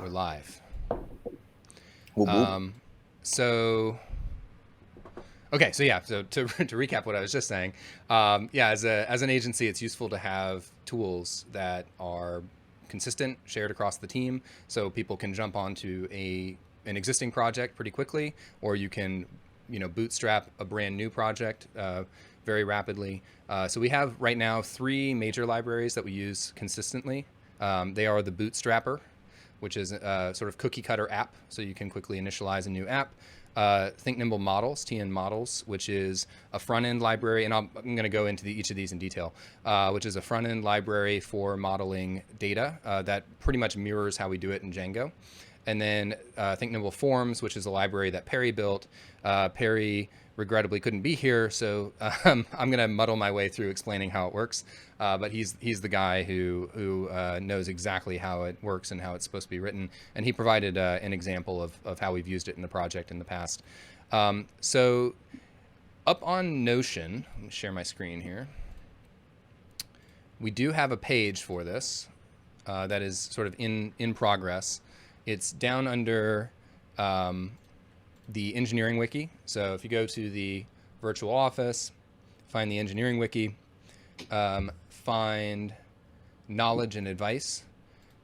we're live. Whoop, whoop. So, okay, so yeah, so to recap what I was just saying, yeah, as an agency, it's useful to have tools that are consistent, shared across the team, so people can jump onto an existing project pretty quickly, or you can, bootstrap a brand new project very rapidly. So we have right now 3 major libraries that we use consistently. They are the Bootstrapper, which is a sort of cookie cutter app, so you can quickly initialize a new app. ThinkNimble Models, TN Models, which is a front end library, and I'm going to go into each of these in detail, which is a front end library for modeling data that pretty much mirrors how we do it in Django. And then ThinkNimble Forms, which is a library that Perry built. Perry regrettably couldn't be here, so I'm going to muddle my way through explaining how it works. But he's the guy who knows exactly how it works and how it's supposed to be written. And he provided an example of how we've used it in the project in the past. So up on Notion, let me share my screen here. We do have a page for this that is sort of in progress. It's down under the engineering wiki. So if you go to the virtual office, find the engineering wiki, find knowledge and advice.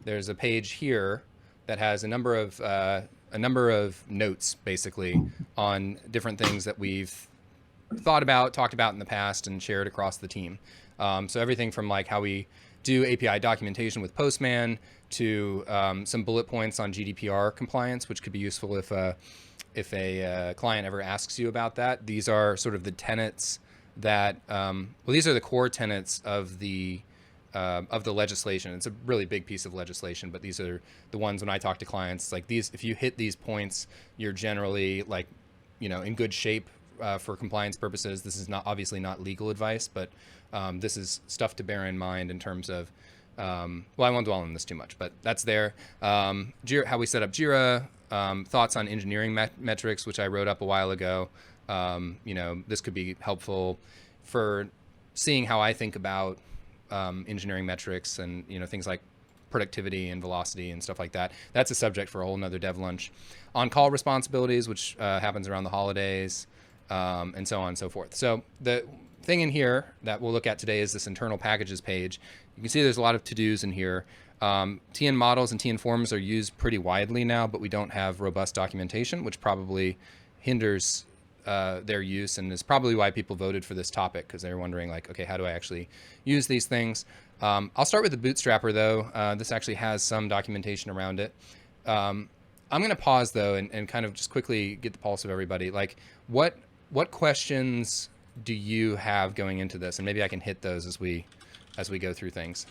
There's a page here that has a number of notes basically on different things that we've thought about, talked about in the past, and shared across the team. So everything from like how we do API documentation with Postman to some bullet points on GDPR compliance, which could be useful if a client ever asks you about that. These are sort of the tenets that, these are the core tenets of the legislation. It's a really big piece of legislation, but these are the ones when I talk to clients, like these, if you hit these points, you're generally like, in good shape for compliance purposes. This is obviously not legal advice, but this is stuff to bear in mind in terms of, I won't dwell on this too much, but that's there. Jira, how we set up Jira, thoughts on engineering metrics, which I wrote up a while ago. This could be helpful for seeing how I think about engineering metrics and, things like productivity and velocity and stuff like that. That's a subject for a whole nother dev lunch. On-call responsibilities, which happens around the holidays, and so on and so forth. So the thing in here that we'll look at today is this internal packages page. You can see there's a lot of to-dos in here. TN models and TN forms are used pretty widely now, but we don't have robust documentation, which probably hinders their use, and is probably why people voted for this topic, because they're wondering like, okay, how do I actually use these things? I'll start with the Bootstrapper though. This actually has some documentation around it. I'm going to pause though and kind of just quickly get the pulse of everybody. Like what questions do you have going into this? And maybe I can hit those as we go through things.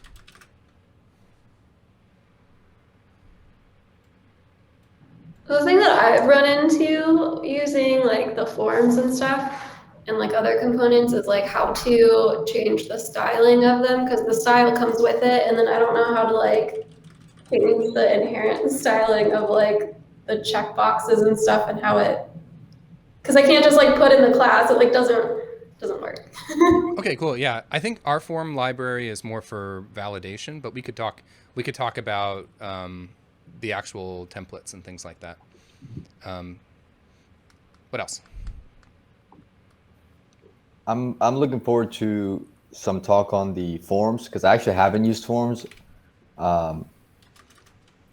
The thing that I've run into using like the forms and stuff and like other components is like how to change the styling of them, because the style comes with it, and then I don't know how to like change the inherent styling of like the checkboxes and stuff and how it, because I can't just like put in the class, it like doesn't work. Okay, cool. Yeah, I think our form library is more for validation, but we could talk about the actual templates and things like that. What else? I'm looking forward to some talk on the forms, because I actually haven't used forms. I've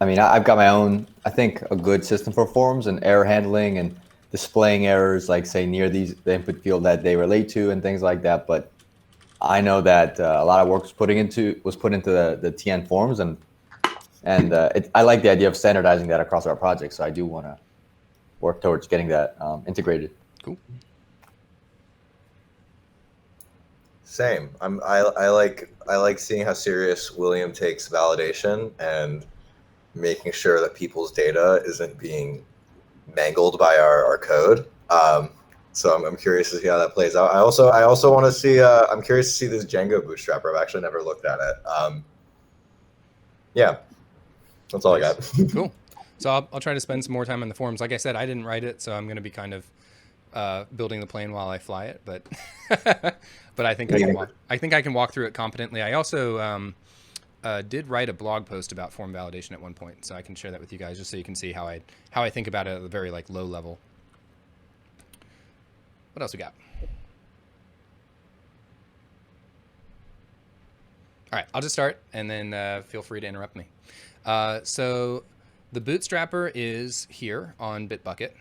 got my own, I think, a good system for forms and error handling and displaying errors, like say near the input field that they relate to and things like that. But I know that a lot of work was put into the TN forms, and I like the idea of standardizing that across our project. So I do want to work towards getting that integrated. Cool. Same. I like seeing how serious William takes validation and making sure that people's data isn't being mangled by our code. So I'm curious to see how that plays out. I also want to see. I'm curious to see this Django Bootstrapper. I've actually never looked at it. Yeah, that's all Nice. I got. Cool. So I'll try to spend some more time on the forms. Like I said, I didn't write it, so I'm going to be kind of building the plane while I fly it. But but I think I can walk through it competently. I also did write a blog post about form validation at one point, so I can share that with you guys just so you can see how I think about it at a very like low level. What else we got? All right, I'll just start and then feel free to interrupt me. So the Bootstrapper is here on Bitbucket.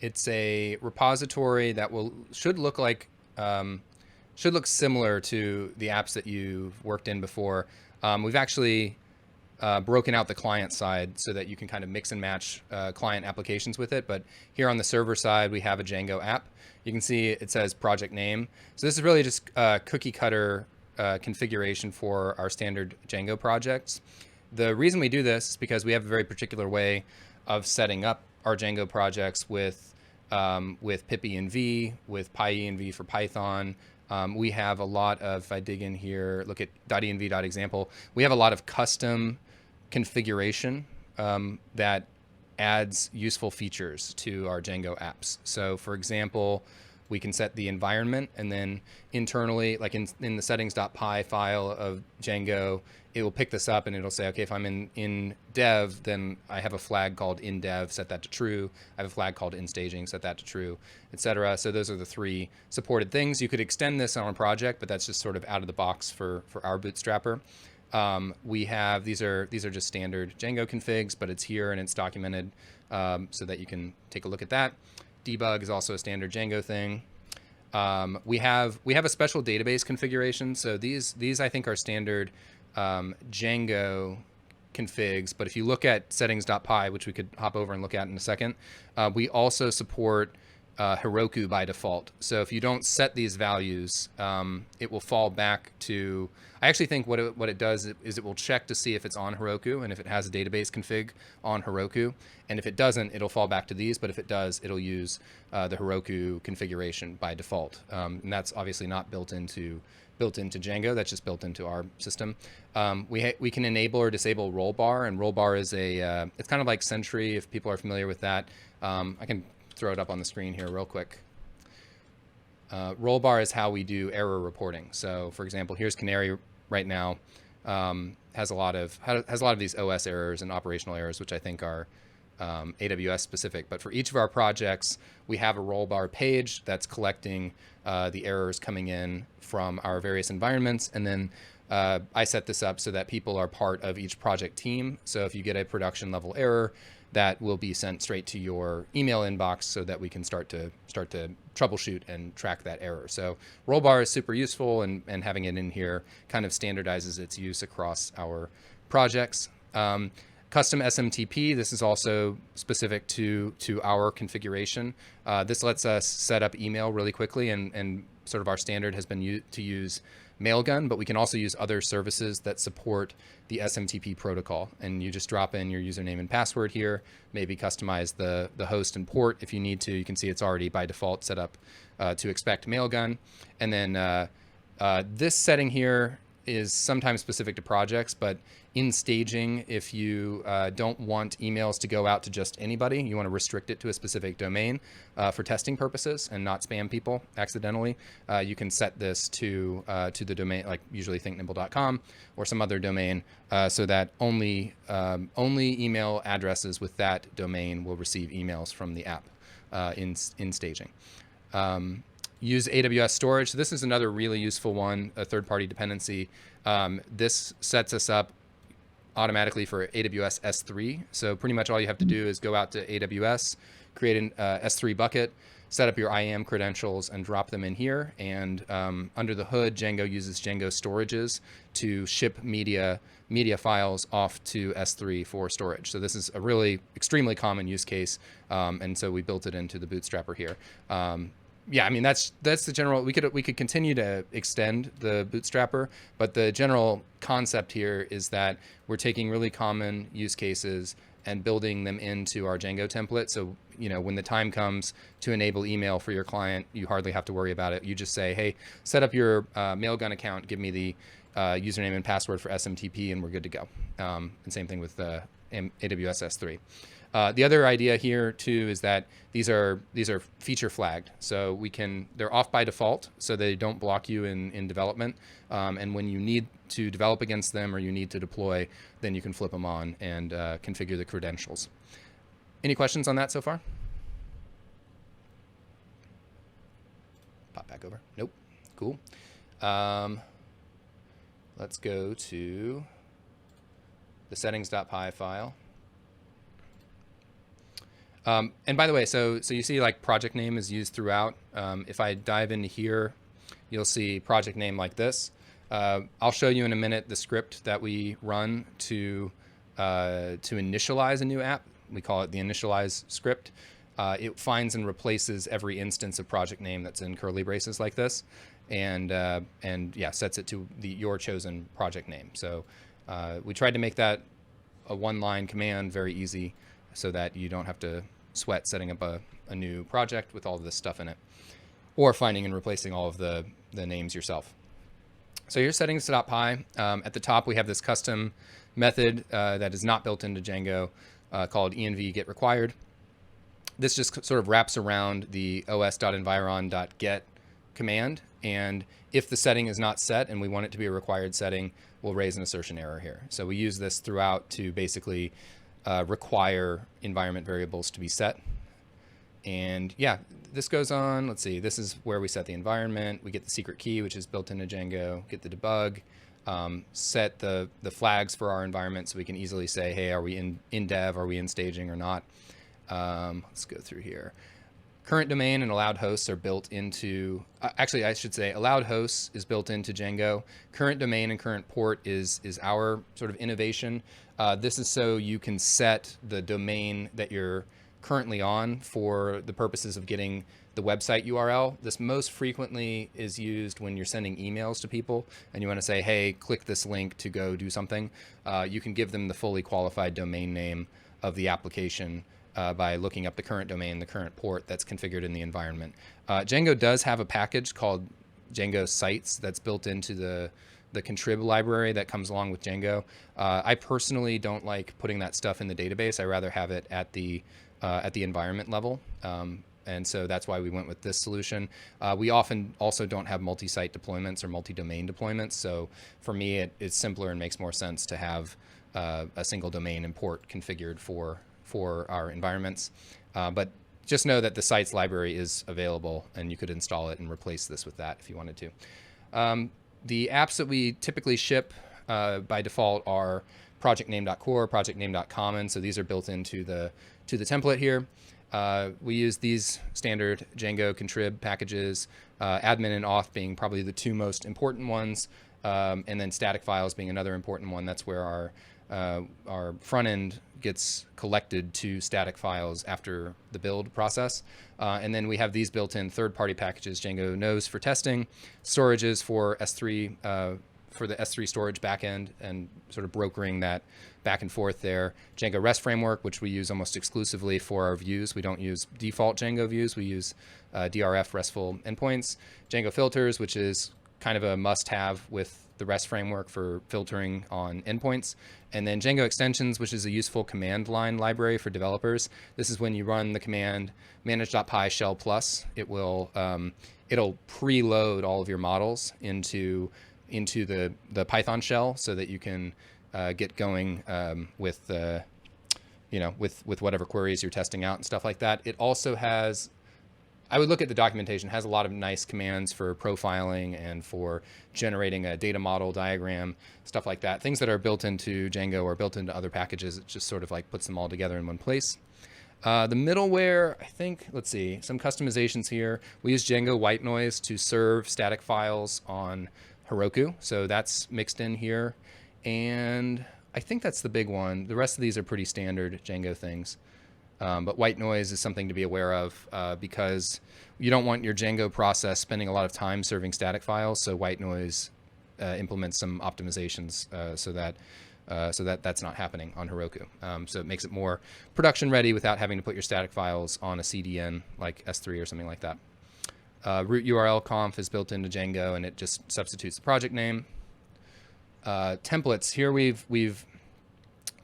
It's a repository that should look similar to the apps that you've worked in before. We've actually broken out the client side so that you can kind of mix and match client applications with it. But here on the server side, we have a Django app. You can see it says project name. So this is really just cookie cutter configuration for our standard Django projects. The reason we do this is because we have a very particular way of setting up our Django projects with pipenv, with pyenv for Python. We have a lot of, if I dig in here, look at .env.example, we have a lot of custom configuration that adds useful features to our Django apps. So for example, we can set the environment, and then internally, like in the settings.py file of Django, it will pick this up and it'll say, okay, if I'm in dev, then I have a flag called in dev, set that to true. I have a flag called in staging, set that to true, etc. So those are the 3 supported things. You could extend this on a project, but that's just sort of out of the box for our Bootstrapper. We have, these are just standard Django configs, but it's here and it's documented so that you can take a look at that. Debug is also a standard Django thing. We have a special database configuration. So these I think are standard Django configs, but if you look at settings.py, which we could hop over and look at in a second, we also support Heroku by default. So if you don't set these values, it will fall back to, I actually think what it does is it will check to see if it's on Heroku and if it has a database config on Heroku. And if it doesn't, it'll fall back to these. But if it does, it'll use the Heroku configuration by default. And that's obviously not built into Django. That's just built into our system. We can enable or disable rollbar, and rollbar is it's kind of like Sentry if people are familiar with that. I can throw it up on the screen here real quick. Rollbar is how we do error reporting. So for example, here's Canary right now, has a lot of these OS errors and operational errors, which I think are AWS specific. But for each of our projects, we have a rollbar page that's collecting the errors coming in from our various environments. And then I set this up so that people are part of each project team. So if you get a production level error, that will be sent straight to your email inbox so that we can start to troubleshoot and track that error. So rollbar is super useful, and having it in here kind of standardizes its use across our projects. Custom SMTP, this is also specific to our configuration. This lets us set up email really quickly, and sort of our standard has been to use Mailgun, but we can also use other services that support the SMTP protocol. And you just drop in your username and password here, maybe customize the host and port if you need to. You can see it's already by default set up to expect Mailgun. And then this setting here is sometimes specific to projects, but in staging, if you don't want emails to go out to just anybody, you want to restrict it to a specific domain for testing purposes and not spam people accidentally, you can set this to the domain, like usually ThinkNimble.com or some other domain, so that only email addresses with that domain will receive emails from the app in staging. Use AWS storage. So this is another really useful one, a third-party dependency. This sets us up automatically for AWS S3. So pretty much all you have to do is go out to AWS, create an S3 bucket, set up your IAM credentials, and drop them in here. And under the hood, Django uses Django storages to ship media files off to S3 for storage. So this is a really extremely common use case, and so we built it into the Bootstrapper here. Yeah, I mean that's the general. We could continue to extend the Bootstrapper, but the general concept here is that we're taking really common use cases and building them into our Django template. So when the time comes to enable email for your client, you hardly have to worry about it. You just say, hey, set up your Mailgun account. Give me username and password for SMTP, and we're good to go. And same thing with AWS S3. The other idea here too is that these are feature flagged, so they're off by default, so they don't block you in development. And when you need to develop against them or you need to deploy, then you can flip them on and configure the credentials. Any questions on that so far? Pop back over. Nope. Cool. Let's go to the settings.py file. And by the way, so you see like project name is used throughout. If I dive into here, you'll see project name like this. I'll show you in a minute the script that we run to initialize a new app. We call it the initialize script. It finds and replaces every instance of project name that's in curly braces like this, and yeah, sets it to your chosen project name. So we tried to make that a one-line command, very easy, so that you don't have to sweat setting up a new project with all of this stuff in it, or finding and replacing all of the names yourself. So here's settings.py. At the top, we have this custom method that is not built into Django called env get required. This just sort of wraps around the os.environ.get command, and if the setting is not set and we want it to be a required setting, we'll raise an assertion error here. So we use this throughout to basically require environment variables to be set. And yeah, this goes on. Let's see, this is where we set the environment. We get the secret key, which is built into Django, get the debug, set the flags for our environment so we can easily say, hey, are we in dev, are we in staging or not? Let's go through here. Current domain and allowed hosts are built into, actually I should say allowed hosts is built into Django. Current domain and current port is our sort of innovation. This is so you can set the domain that you're currently on for the purposes of getting the website URL. This most frequently is used when you're sending emails to people and you want to say, hey, click this link to go do something. You can give them the fully qualified domain name of the application by looking up the current domain, the current port that's configured in the environment. Django does have a package called Django Sites that's built into the contrib library that comes along with Django. I personally don't like putting that stuff in the database. I rather have it at the environment level. And so that's why we went with this solution. We often also don't have multi-site deployments or multi-domain deployments. So for me, it's simpler and makes more sense to have a single domain and port configured for our environments. But just know that the sites library is available and you could install it and replace this with that if you wanted to. The apps that we typically ship by default are projectname.core, projectname.common. So these are built into the template here. We use these standard Django contrib packages, admin and auth being probably the two most important ones, and then static files being another important one. That's where our front end gets collected to static files after the build process. And then we have these built-in third-party packages Django knows for testing, storages for S3, for the S3 storage backend and sort of brokering that back and forth there. Django REST framework, which we use almost exclusively for our views. We don't use default Django views. We use DRF RESTful endpoints. Django filters, which is kind of a must-have with the REST framework for filtering on endpoints. And then Django extensions, which is a useful command line library for developers. This is when you run the command manage.py shell plus. It will it'll preload all of your models into the Python shell so that you can get going with with whatever queries you're testing out and stuff like that. It also has, I would look at the documentation, has a lot of nice commands for profiling and for generating a data model diagram, stuff like that. Things that are built into Django or built into other packages. It just sort of like puts them all together in one place. The middleware, I think, let's see, some customizations here. We use Django white noise to serve static files on Heroku. So that's mixed in here. And I think that's the big one. The rest of these are pretty standard Django things. But white noise is something to be aware of because you don't want your Django process spending a lot of time serving static files. So white noise implements some optimizations so that that's not happening on Heroku. So it makes it more production ready without having to put your static files on a CDN like S3 or something like that. Root URL conf is built into Django and it just substitutes the project name. templates, here we've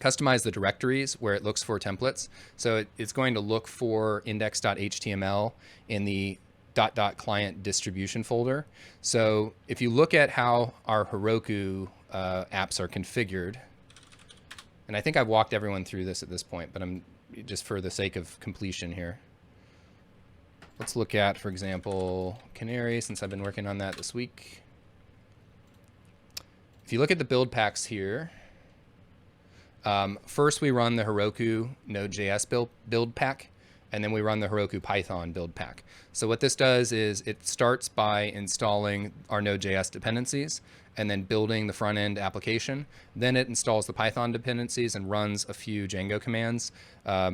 customized the directories where it looks for templates. So it's going to look for index.html in the .client distribution folder. So if you look at how our Heroku apps are configured, and I think I've walked everyone through this at this point, but I'm just for the sake of completion here. Let's look at, for example, Canary, since I've been working on that this week. If you look at the build packs here, first we run the Heroku Node.js build pack, and then we run the Heroku Python build pack. So what this does is it starts by installing our Node.js dependencies and then building the front end application. Then it installs the Python dependencies and runs a few Django commands.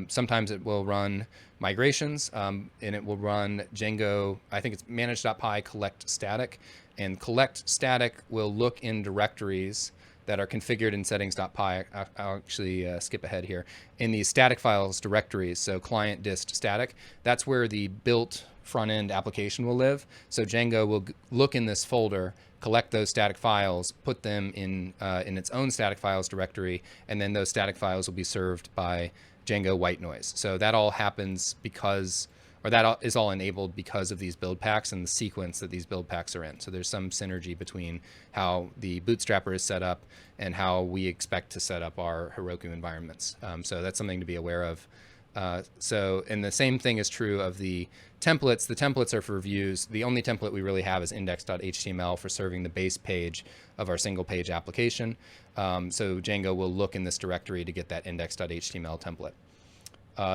Sometimes it will run migrations, and it will run Django, I think it's manage.py collect static, and collect static will look in directories that are configured in settings.py. I'll actually skip ahead here. In the static files directories, so client dist static, that's where the built front-end application will live. So Django will look in this folder, collect those static files, put them in its own static files directory, and then those static files will be served by Django white noise. So that all happens because, or that is all enabled because of these build packs and the sequence that these build packs are in. So there's some synergy between how the Bootstrapper is set up and how we expect to set up our Heroku environments. So that's something to be aware of. And the same thing is true of the templates. The templates are for views. The only template we really have is index.html for serving the base page of our single page application. So Django will look in this directory to get that index.html template.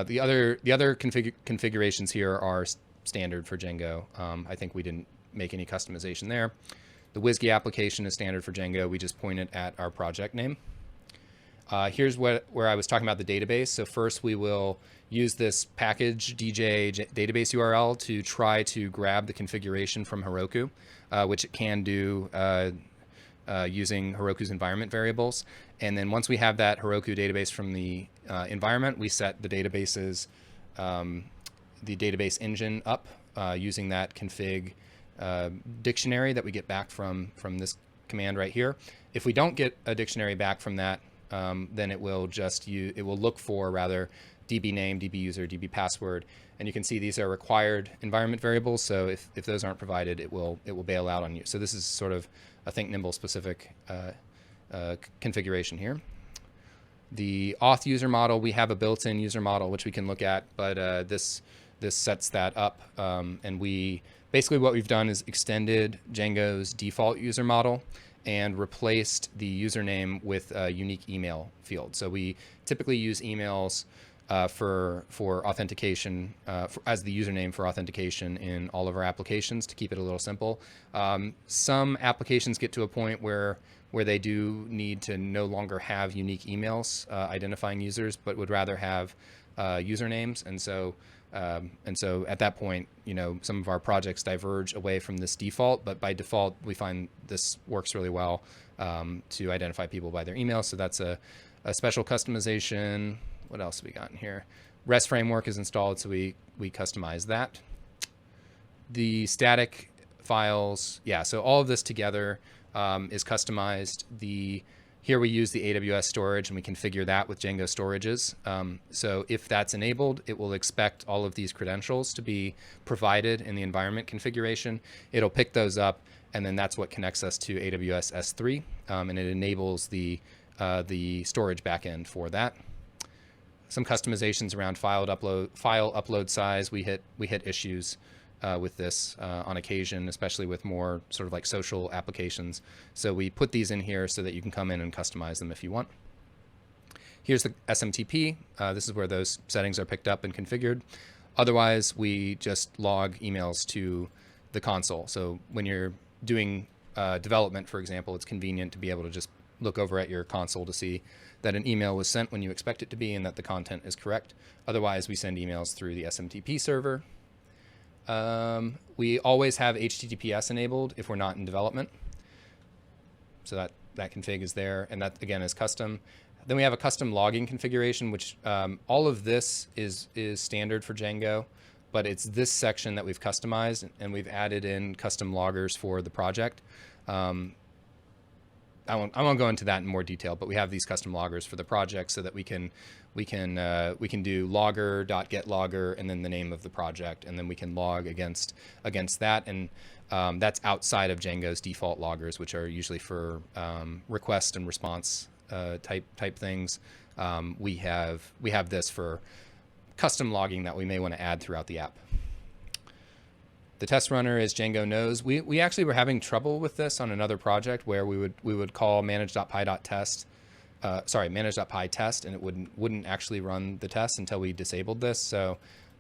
The other configurations here are standard for Django. I think we didn't make any customization there. The WSGI application is standard for Django. We just point it at our project name. Here's where I was talking about the database. So first we will use this package DJ database URL to try to grab the configuration from Heroku, which it can do using Heroku's environment variables. And then once we have that Heroku database from the environment, we set the databases, the database engine up using that config dictionary that we get back from this command right here. If we don't get a dictionary back from that, then it will look for rather DB name, DB user, DB password, and you can see these are required environment variables. So if those aren't provided, it will bail out on you. So this is sort of a ThinkNimble specific configuration here. The auth user model, we have a built-in user model which we can look at, but this sets that up, and basically what we've done is extended Django's default user model and replaced the username with a unique email field. So we typically use emails for authentication, as the username for authentication in all of our applications to keep it a little simple. Some applications get to a point where they do need to no longer have unique emails identifying users, but would rather have usernames. And so at that point, some of our projects diverge away from this default, but by default, we find this works really well to identify people by their email. So that's a special customization. What else have we got in here? REST framework is installed, so we customize that. The static files, yeah, so all of this together is customized. Here we use the AWS storage, and we configure that with Django storages. So if that's enabled, it will expect all of these credentials to be provided in the environment configuration. It'll pick those up, and then that's what connects us to AWS S3, and it enables the storage backend for that. Some customizations around file upload size. We hit issues with this on occasion, especially with more sort of like social applications. So we put these in here so that you can come in and customize them if you want. Here's the SMTP. This is where those settings are picked up and configured. Otherwise, we just log emails to the console. So when you're doing development, for example, it's convenient to be able to just look over at your console to see that an email was sent when you expect it to be and that the content is correct. Otherwise, we send emails through the SMTP server. We always have HTTPS enabled if we're not in development. So that config is there, and that again is custom. Then we have a custom logging configuration, which all of this is standard for Django, but it's this section that we've customized, and we've added in custom loggers for the project. I won't go into that in more detail, but we have these custom loggers for the project so that we can do logger.getLogger and then the name of the project, and then we can log against that, and that's outside of Django's default loggers, which are usually for request and response type things. We have this for custom logging that we may want to add throughout the app. The test runner is Django knows. We actually were having trouble with this on another project where we would call manage.py.test, manage.py test, and it wouldn't actually run the test until we disabled this. So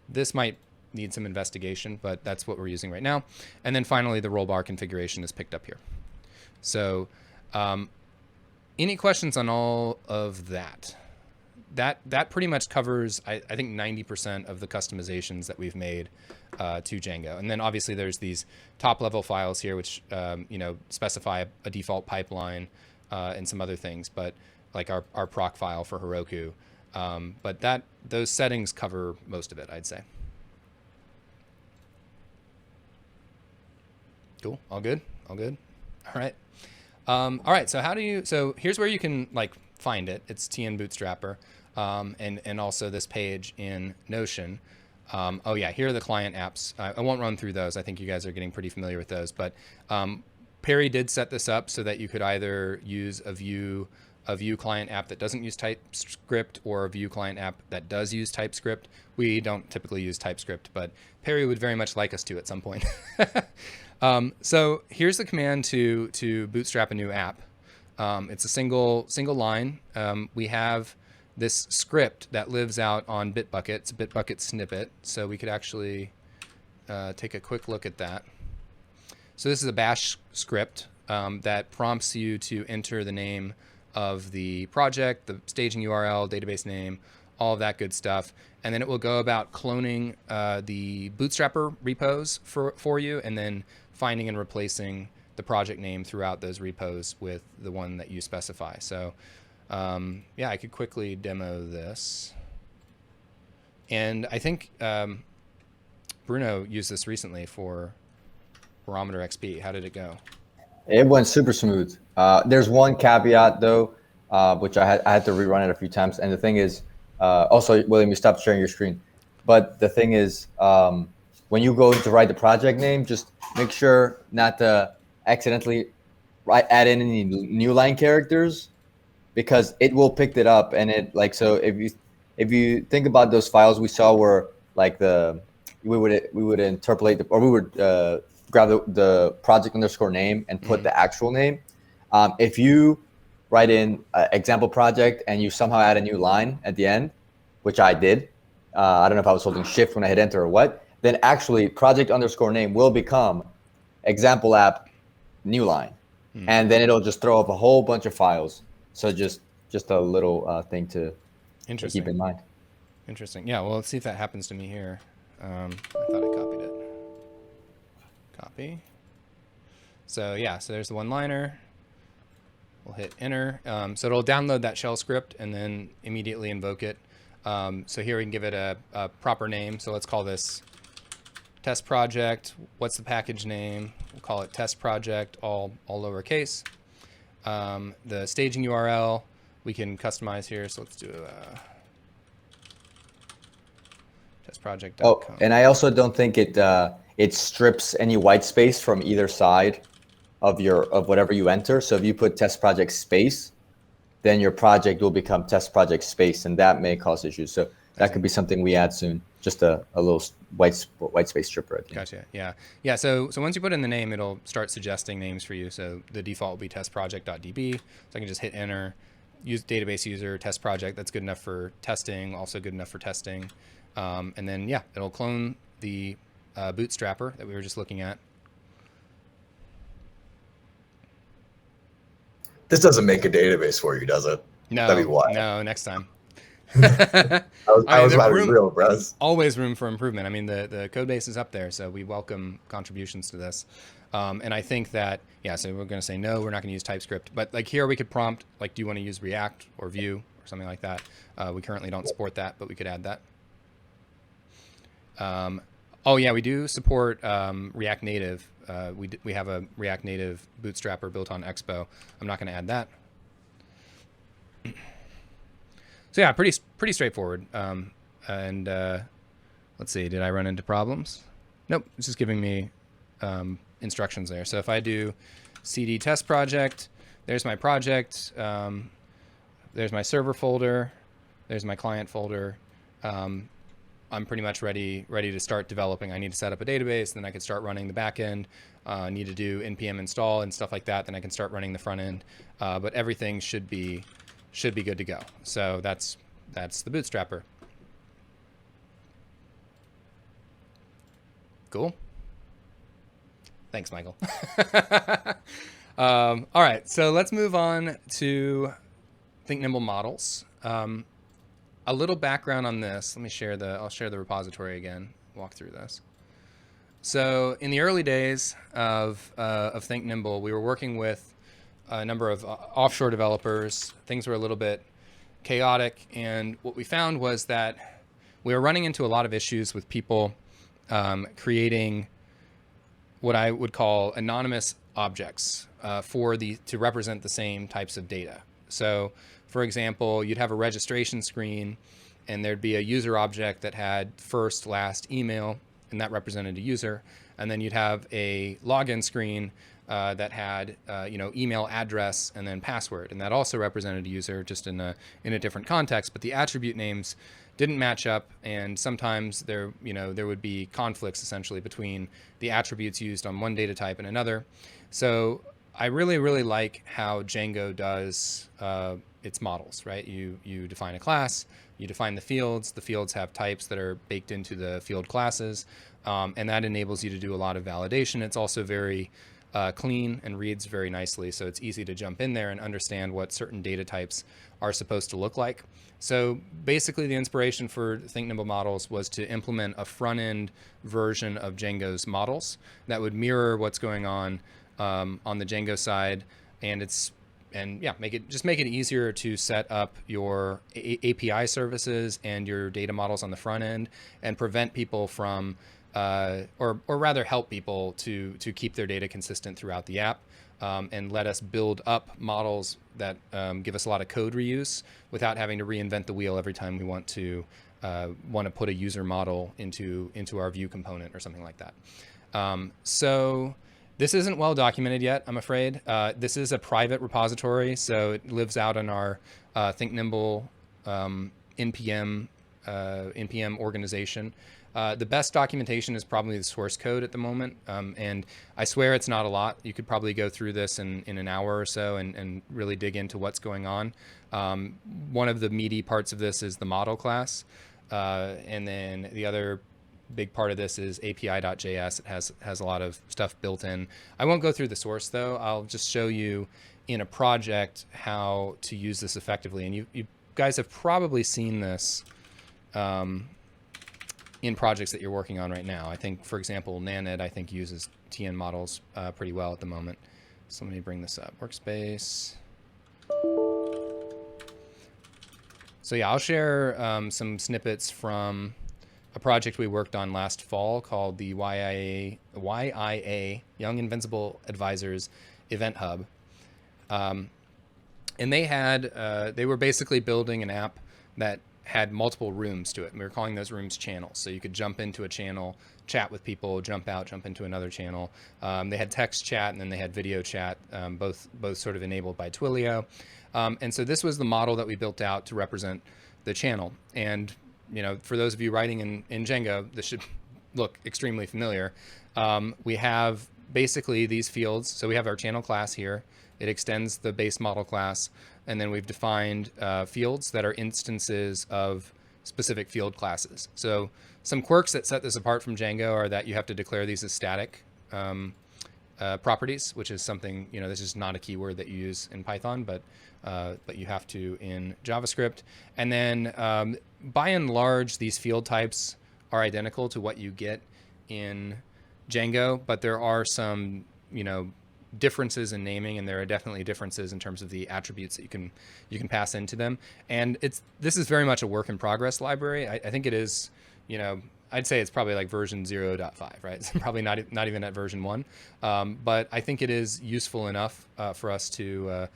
this might need some investigation, but that's what we're using right now. And then finally, the roll bar configuration is picked up here. So any questions on all of that? That pretty much covers, I think, 90% of the customizations that we've made to Django. And then obviously there's these top level files here, which specify a default pipeline and some other things, but like our proc file for Heroku. But those settings cover most of it, I'd say. Cool. All good. All right. All right. So here's where you can like find it. It's TN Bootstrapper. And also this page in Notion. Oh yeah, here are the client apps. I won't run through those. I think you guys are getting pretty familiar with those, but Perry did set this up so that you could either use a Vue client app that doesn't use TypeScript or a Vue client app that does use TypeScript. We don't typically use TypeScript, but Perry would very much like us to at some point. So here's the command to bootstrap a new app. It's a single line. We have this script that lives out on Bitbucket. It's a Bitbucket snippet, so we could actually take a quick look at that. So this is a bash script that prompts you to enter the name of the project, the staging URL, database name, all of that good stuff. And then it will go about cloning the Bootstrapper repos for you, and then finding and replacing the project name throughout those repos with the one that you specify. So yeah, I could quickly demo this. And I think Bruno used this recently for Barometer XP. How did it go? It went super smooth. There's one caveat though, which I had to rerun it a few times. And the thing is, also, William, you stopped sharing your screen. But the thing is, when you go to write the project name, just make sure not to accidentally add in any new line characters, because it will pick it up. And it like, so if you think about those files we saw where like we would interpolate or we would grab the project underscore name and put the actual name. If you write in example project and you somehow add a new line at the end, which I did, I don't know if I was holding shift when I hit enter or what, then actually project underscore name will become example app new line. And then it'll just throw up a whole bunch of files. So just a little thing to keep in mind. Interesting. Yeah, well, let's see if that happens to me here. I thought I copied it. Copy. So yeah, so there's the one-liner. We'll hit enter. So it'll download that shell script and then immediately invoke it. So here we can give it a proper name. So let's call this test project. What's the package name? We'll call it test project, all lowercase. The staging URL we can customize here. So let's do testproject.com. Oh, and I also don't think it strips any white space from either side of whatever you enter. So if you put test project space, then your project will become test project space, and that may cause issues. So that could be something we add soon. Just a little white space stripper at the end. Gotcha. Yeah. So once you put in the name, it'll start suggesting names for you. So the default will be testproject.db. So I can just hit enter. Use database user test project. That's good enough for testing. Also good enough for testing. And then yeah, it'll clone the bootstrapper that we were just looking at. This doesn't make a database for you, does it? No. That'd be wild. No. Next time. I was about to be real, Brez. Always room for improvement. I mean, the code base is up there, so we welcome contributions to this. And I think that, yeah, so we're going to say, no, we're not going to use TypeScript. But like here we could prompt, like, do you want to use React or Vue or something like that? We currently don't support that, but we could add that. Oh yeah, we do support React Native. We have a React Native bootstrapper built on Expo. I'm not going to add that. So yeah, pretty straightforward. And let's see, did I run into problems? Nope, it's just giving me instructions there. So if I do cd test project, there's my project, there's my server folder, there's my client folder. I'm pretty much ready to start developing. I need to set up a database, then I can start running the back end. Need to do npm install and stuff like that, then I can start running the front end. But everything should be good to go. So that's the bootstrapper. Cool. Thanks, Michael. All right, so let's move on to ThinkNimble models. A little background on this. Let me I'll share the repository again, walk through this. So in the early days of ThinkNimble, we were working with a number of offshore developers. Things were a little bit chaotic, and what we found was that we were running into a lot of issues with people creating what I would call anonymous objects to represent the same types of data. So for example, you'd have a registration screen and there'd be a user object that had first, last, email, and that represented a user. And then you'd have a login screen that had email address and then password, and that also represented a user, just in a different context. But the attribute names didn't match up, and sometimes there would be conflicts essentially between the attributes used on one data type and another. So I really like how Django does its models, right? You define a class, you define the fields have types that are baked into the field classes, and that enables you to do a lot of validation. It's also very clean and reads very nicely, so it's easy to jump in there and understand what certain data types are supposed to look like. So basically the inspiration for ThinkNimble models was to implement a front-end version of Django's models that would mirror what's going on the Django side, and make it easier to set up your API services and your data models on the front end, and prevent people from or rather help people to keep their data consistent throughout the app, and let us build up models that give us a lot of code reuse without having to reinvent the wheel every time we want to put a user model into our view component or something like that. So this isn't well documented yet, I'm afraid. This is a private repository, so it lives out in our ThinkNimble NPM organization. The best documentation is probably the source code at the moment, and I swear it's not a lot. You could probably go through this in an hour or so and really dig into what's going on. One of the meaty parts of this is the model class, and then the other big part of this is API.js. It has a lot of stuff built in. I won't go through the source though. I'll just show you in a project how to use this effectively, and you guys have probably seen this in projects that you're working on right now. I think, for example, Naned, I think, uses TN models pretty well at the moment. So let me bring this up. Workspace. So yeah, I'll share some snippets from a project we worked on last fall called the YIA, Young Invincible Advisors Event Hub. And they were basically building an app that had multiple rooms to it. And we were calling those rooms channels. So you could jump into a channel, chat with people, jump out, jump into another channel. They had text chat and then they had video chat, both sort of enabled by Twilio. And so this was the model that we built out to represent the channel. And for those of you writing in Django, this should look extremely familiar. We have basically these fields. So we have our channel class here. It extends the base model class. And then we've defined fields that are instances of specific field classes. So some quirks that set this apart from Django are that you have to declare these as static properties, which is something, this is not a keyword that you use in Python, but you have to in JavaScript. And then by and large, these field types are identical to what you get in Django, but there are some, differences in naming, and there are definitely differences in terms of the attributes that you can pass into them. And this is very much a work in progress library. I think it is, I'd say it's probably like version 0.5, right? It's probably not even at version 1. But I think it is useful enough for us to,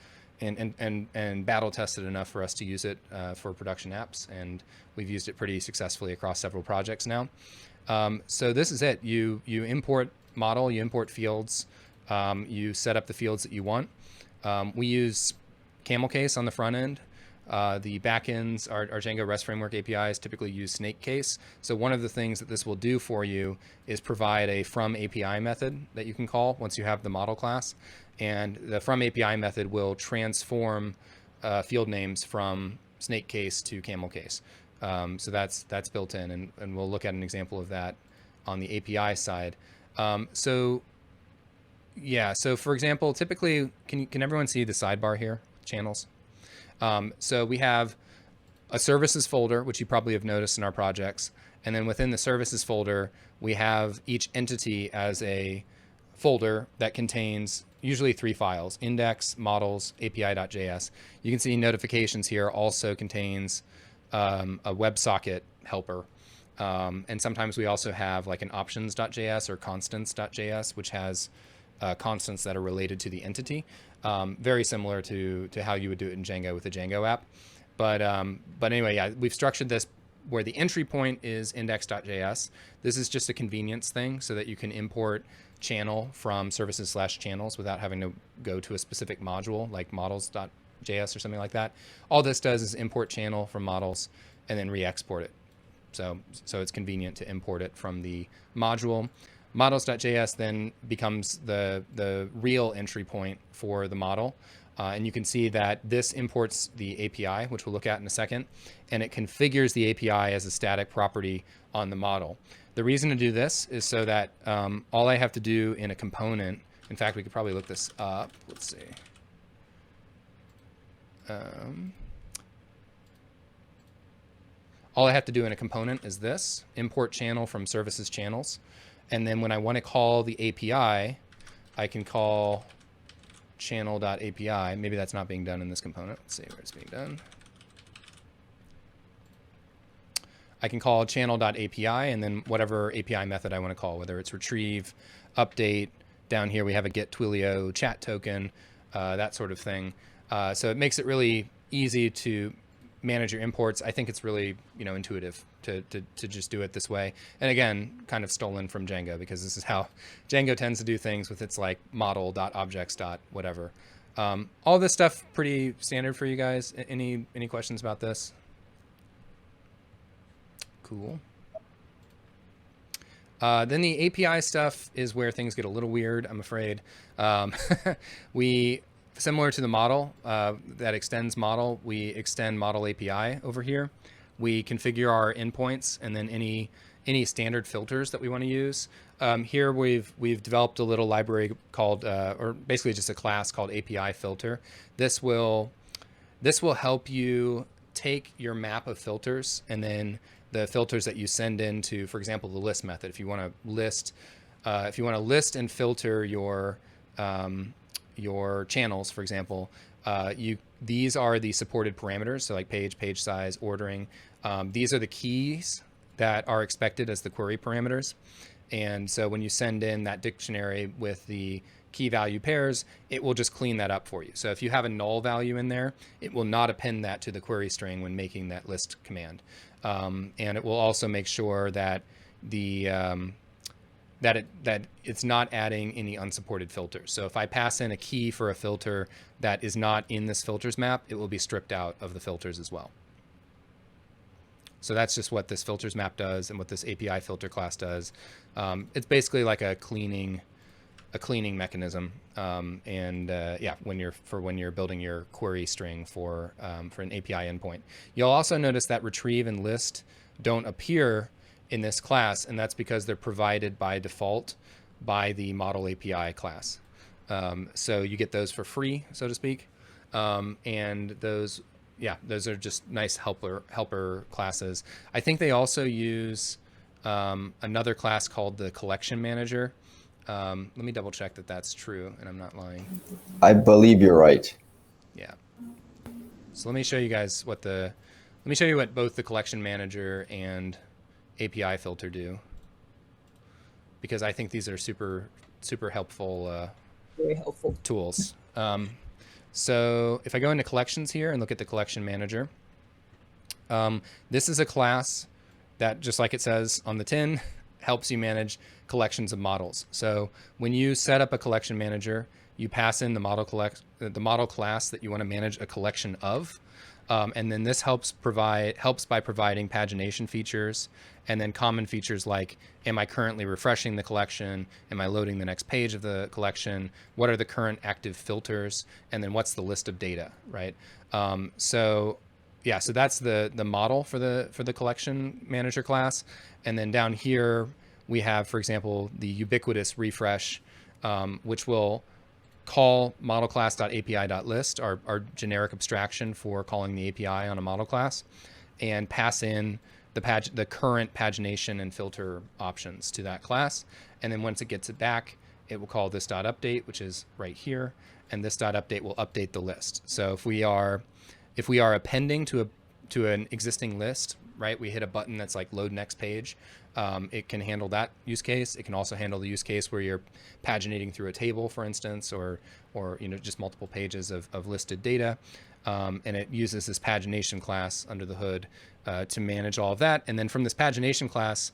and battle tested enough for us to use it for production apps. And we've used it pretty successfully across several projects now. So this is it. You import model, you import fields, you set up the fields that you want. We use camel case on the front end. The backends, our Django REST framework APIs typically use snake case. So one of the things that this will do for you is provide a from API method that you can call once you have the model class. And the from API method will transform field names from snake case to camel case. So that's built in, and we'll look at an example of that on the API side. So for example, typically, can everyone see the sidebar here, channels? So we have a services folder, which you probably have noticed in our projects. And then within the services folder, we have each entity as a folder that contains usually 3 files: index, models, api.js. You can see notifications here also contains a WebSocket helper. And sometimes we also have like an options.js or constants.js, which has constants that are related to the entity. Very similar to how you would do it in Django with the Django app. But anyway, yeah, we've structured this where the entry point is index.js. This is just a convenience thing so that you can import channel from services/channels without having to go to a specific module like models.js or something like that. All this does is import channel from models and then re-export it. So it's convenient to import it from the module. Models.js then becomes the real entry point for the model. And you can see that this imports the API, which we'll look at in a second, and it configures the API as a static property on the model. The reason to do this is so that all I have to do in a component, in fact, we could probably look this up. Let's see. All I have to do in a component is this: import channel from services channels. And then when I want to call the API, I can call channel.api. Maybe that's not being done in this component. Let's see where it's being done. I can call channel.api and then whatever API method I want to call, whether it's retrieve, update. Down here we have a get Twilio chat token, that sort of thing. So it makes it really easy to manage your imports. I think it's really intuitive to just do it this way. And again, kind of stolen from Django, because this is how Django tends to do things with its like model.objects. Whatever. All this stuff pretty standard for you guys. Any questions about this? Cool. Then the API stuff is where things get a little weird, I'm afraid. We, similar to the model that extends model, we extend model API over here. We configure our endpoints and then any standard filters that we want to use. Here we've developed a little library called, or basically just a class called API filter. This will help you take your map of filters and then the filters that you send into, for example, the list method. If you want to list, and filter your channels, for example, these are the supported parameters. So like page size, ordering. These are the keys that are expected as the query parameters. And so when you send in that dictionary with the key value pairs, it will just clean that up for you. So if you have a null value in there, it will not append that to the query string when making that list command. And it will also make sure that that it's not adding any unsupported filters. So if I pass in a key for a filter that is not in this filters map, it will be stripped out of the filters as well. So that's just what this filters map does and what this API filter class does. It's basically like a cleaning mechanism. Yeah, when you're building your query string for an API endpoint. You'll also notice that retrieve and list don't appear in this class, and that's because they're provided by default by the model API class. So you get those for free, so to speak. And those are just nice helper classes. I think they also use another class called the collection manager. Let me double check that that's true and I'm not lying. I believe you're right. Yeah. So let me show you guys what both the collection manager and API filter do? Because I think these are super helpful Very helpful. tools. So if I go into collections here and look at the collection manager, this is a class that, just like it says on the tin, helps you manage collections of models. So when you set up a collection manager, you pass in the model class that you want to manage a collection of. And then this helps by providing pagination features, and then common features like, am I currently refreshing the collection? Am I loading the next page of the collection? What are the current active filters? And then what's the list of data, right? So that's the model for the collection manager class. And then down here we have, for example, the ubiquitous refresh, which will call model class.api.list, our generic abstraction for calling the API on a model class, and pass in the current pagination and filter options to that class. And then once it gets it back, it will call this .update, which is right here, and this .update will update the list. So if we are appending to an existing list, right, we hit a button that's like load next page. It can handle that use case. It can also handle the use case where you're paginating through a table, for instance, or just multiple pages of listed data. And it uses this pagination class under the hood to manage all of that. And then from this pagination class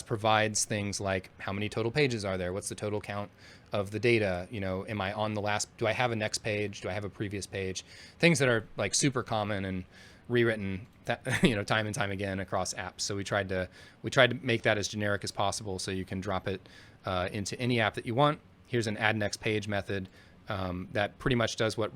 provides things like, how many total pages are there? What's the total count of the data? Am I on the last? Do I have a next page? Do I have a previous page? Things that are like super common and rewritten time and time again across apps. So we tried to make that as generic as possible, so you can drop it into any app that you want. Here's an add next page method that pretty much does what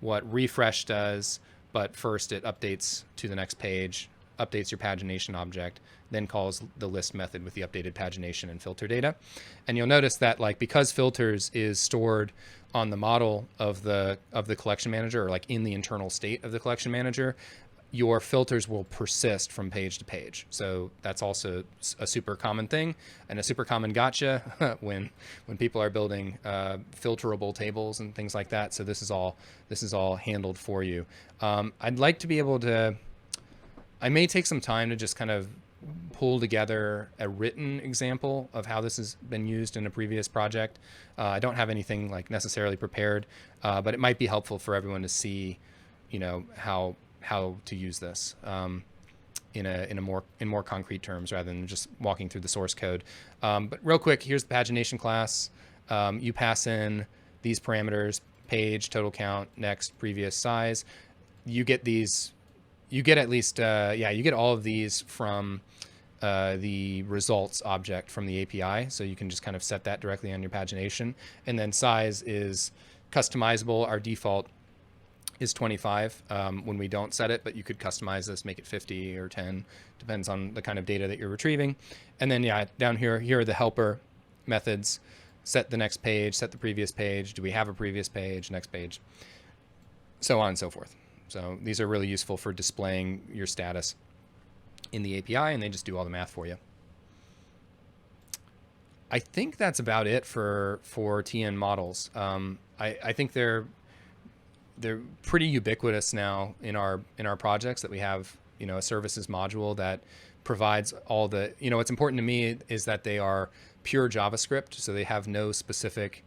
refresh does, but first it updates to the next page, updates your pagination object, then calls the list method with the updated pagination and filter data. And you'll notice that, like, because filters is stored on the model of the collection manager, or like in the internal state of the collection manager, your filters will persist from page to page. So that's also a super common thing, and a super common gotcha when people are building filterable tables and things like that. So this is all handled for you. I'd like to be able to. I may take some time to just kind of pull together a written example of how this has been used in a previous project. I don't have anything like necessarily prepared, but it might be helpful for everyone to see, how to use this in more concrete terms, rather than just walking through the source code. But real quick, here's the pagination class. You pass in these parameters: page, total count, next, previous, size. You get these. You get at least, you get all of these from the results object from the API. So you can just kind of set that directly on your pagination. And then size is customizable. Our default is 25 when we don't set it, but you could customize this, make it 50 or 10, depends on the kind of data that you're retrieving. And then down here are the helper methods: set the next page, set the previous page, do we have a previous page, next page, so on and so forth. So these are really useful for displaying your status in the API, and they just do all the math for you. I think that's about it for TN models. I think they're pretty ubiquitous now in our projects, that we have a services module that provides all the, what's important to me is that they are pure JavaScript, so they have no specific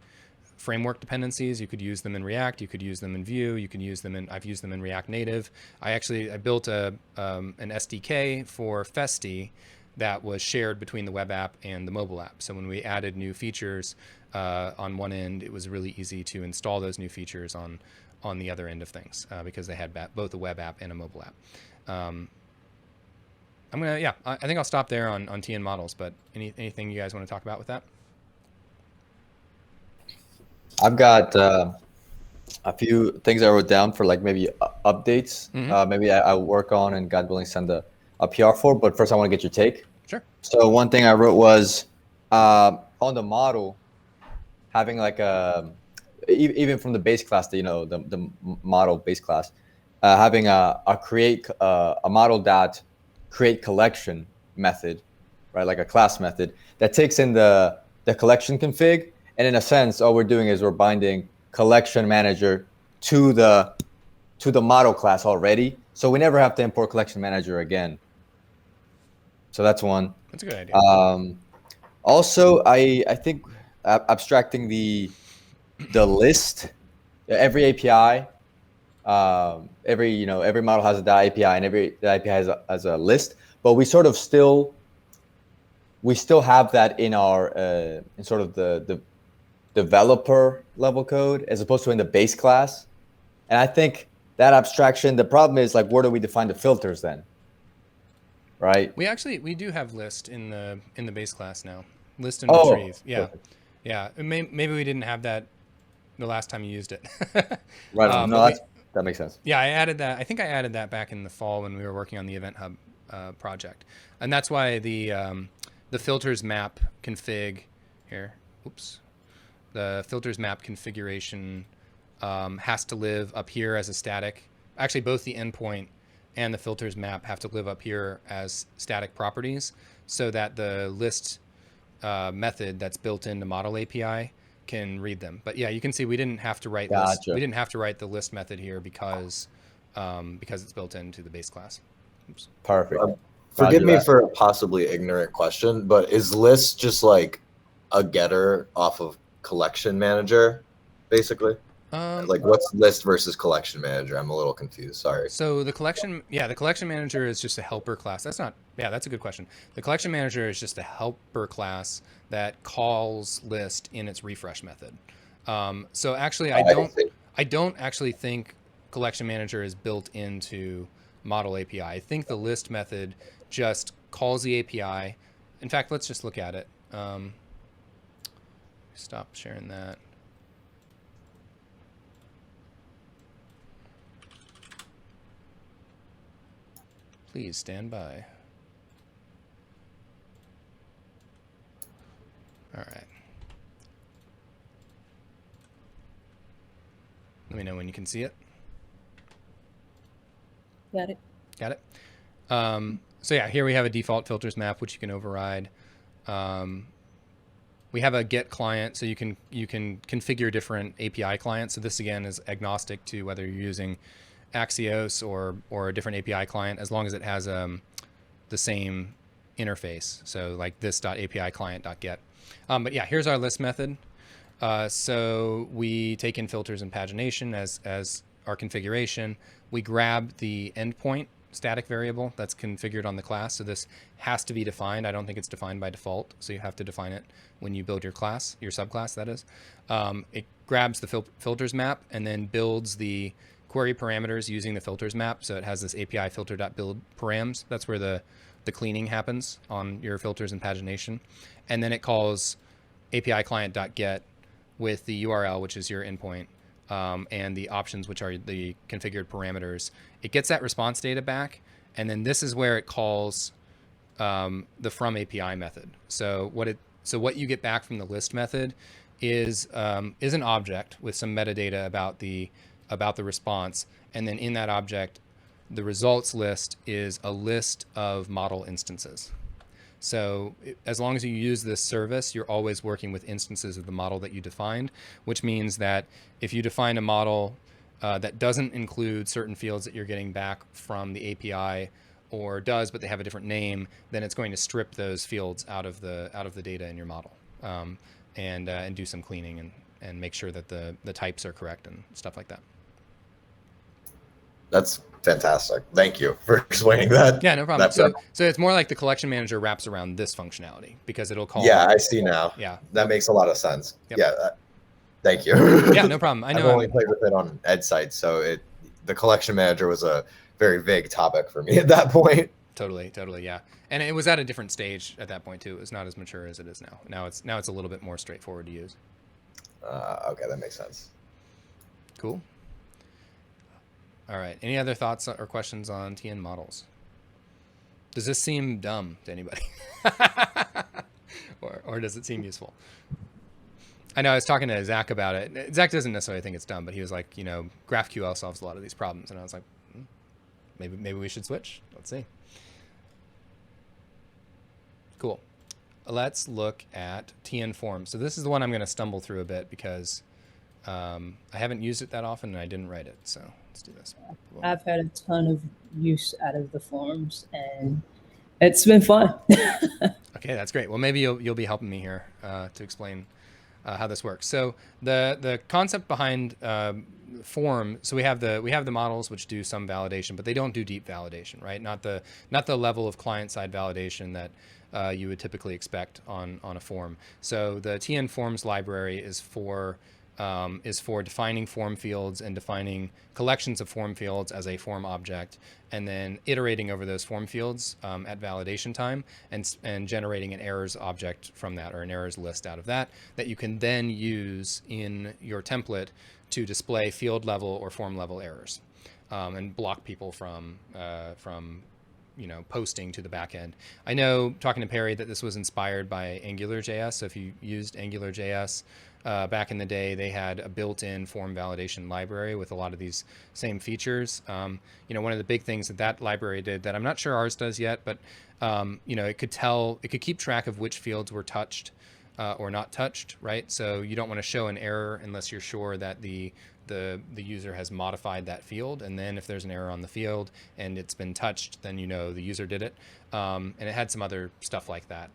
framework dependencies. You could use them in React, you could use them in Vue, you can use them I've used them in React Native. I built an SDK for Festi that was shared between the web app and the mobile app. So when we added new features on one end, it was really easy to install those new features on the other end of things because they had both a web app and a mobile app. I think I'll stop there on TN models, but anything you guys want to talk about with that? I've got a few things I wrote down for like maybe updates. Mm-hmm. Maybe I'll work on and God willing send a PR for. But first, I want to get your take. Sure. So one thing I wrote was on the model, having like even from the base class, the model base class, having a model dot create collection method, right? Like a class method that takes in the collection config. And in a sense, all we're doing is we're binding collection manager to the model class already. So we never have to import collection manager again. So that's one. That's a good idea. Also, I think abstracting the list, every API, every model has a .api, and every API has a list, but we still have that in our in sort of the developer level code as opposed to in the base class. And I think that abstraction, the problem is like, where do we define the filters then? Right? We do have list in the base class now. List and Oh, retrieve. Yeah. perfect. Yeah. Maybe we didn't have that the last time you used it. Right on. No, that makes sense. Yeah, I added that. I think I added that back in the fall when we were working on the Event Hub project, and that's why the filters map config here. Oops, the filters map configuration has to live up here as a static. Actually, both the endpoint and the filters map have to live up here as static properties, so that the list method that's built into Model API can read them. But yeah, you can see we didn't have to write Gotcha. we didn't have to write the list method here because it's built into the base class. Oops. Perfect. Forgive me for a possibly ignorant question, but is list just like a getter off of collection manager, basically? Like what's list versus collection manager? I'm a little confused. Sorry. So the collection manager is just a helper class. That's a good question. The collection manager is just a helper class that calls list in its refresh method. So actually, I don't actually think collection manager is built into Model API. I think the list method just calls the API. In fact, let's just look at it. Stop sharing that. Please stand by. All right. Let me know when you can see it. Got it. Got it. So yeah, here we have a default filters map, which you can override. We have a get client, so you can configure different API clients. So this again is agnostic to whether you're using Axios or a different API client, as long as it has the same interface. So like this.api client.get. But yeah, here's our list method. So we take in filters and pagination as our configuration. We grab the endpoint static variable that's configured on the class. So this has to be defined. I don't think it's defined by default. So you have to define it when you build your class, your subclass, that is. It grabs the filters map and then builds the query parameters using the filters map. So it has this API filter.build params. That's where the cleaning happens on your filters and pagination. And then it calls API client.get with the URL, which is your endpoint, and the options, which are the configured parameters. It gets that response data back. And then this is where it calls the from API method. So what you get back from the list method is an object with some metadata about the response, and then in that object, the results list is a list of model instances. So as long as you use this service, you're always working with instances of the model that you defined, which means that if you define a model that doesn't include certain fields that you're getting back from the API, or does, but they have a different name, then it's going to strip those fields out of the data in your model, and do some cleaning and make sure that the types are correct and stuff like that. That's fantastic. Thank you for explaining that. Yeah, no problem. So it's more like the collection manager wraps around this functionality because it'll call. Yeah, I see now. Yeah, that makes a lot of sense. Yep. Yeah, thank you. Yeah, no problem. I know. I've only played with it on Ed sites, so the collection manager was a very vague topic for me at that point. Totally, yeah. And it was at a different stage at that point too. It was not as mature as it is now. Now it's a little bit more straightforward to use. Okay, that makes sense. Cool. All right. Any other thoughts or questions on TN models? Does this seem dumb to anybody? or does it seem useful? I know I was talking to Zach about it. Zach doesn't necessarily think it's dumb, but he was like, GraphQL solves a lot of these problems. And I was like, maybe we should switch. Let's see. Cool. Let's look at TN forms. So this is the one I'm going to stumble through a bit because I haven't used it that often and I didn't write it. So let's do this. I've had a ton of use out of the forms, and It's been fun. Okay, that's great. Well, maybe you'll be helping me here to explain how this works. So the concept behind form. So we have the models which do some validation, but they don't do deep validation, right? Not the level of client side validation that you would typically expect on a form. So the TN forms library is for defining form fields and defining collections of form fields as a form object, and then iterating over those form fields at validation time and generating an errors object from that, or an errors list out of that you can then use in your template to display field level or form level errors and block people from posting to the back end. I know, talking to Perry, that this was inspired by AngularJS. So if you used AngularJS back in the day, they had a built-in form validation library with a lot of these same features. One of the big things that library did that I'm not sure ours does yet, but it could keep track of which fields were touched or not touched, right? So you don't want to show an error unless you're sure that the user has modified that field, and then if there's an error on the field and it's been touched, then the user did it. And it had some other stuff like that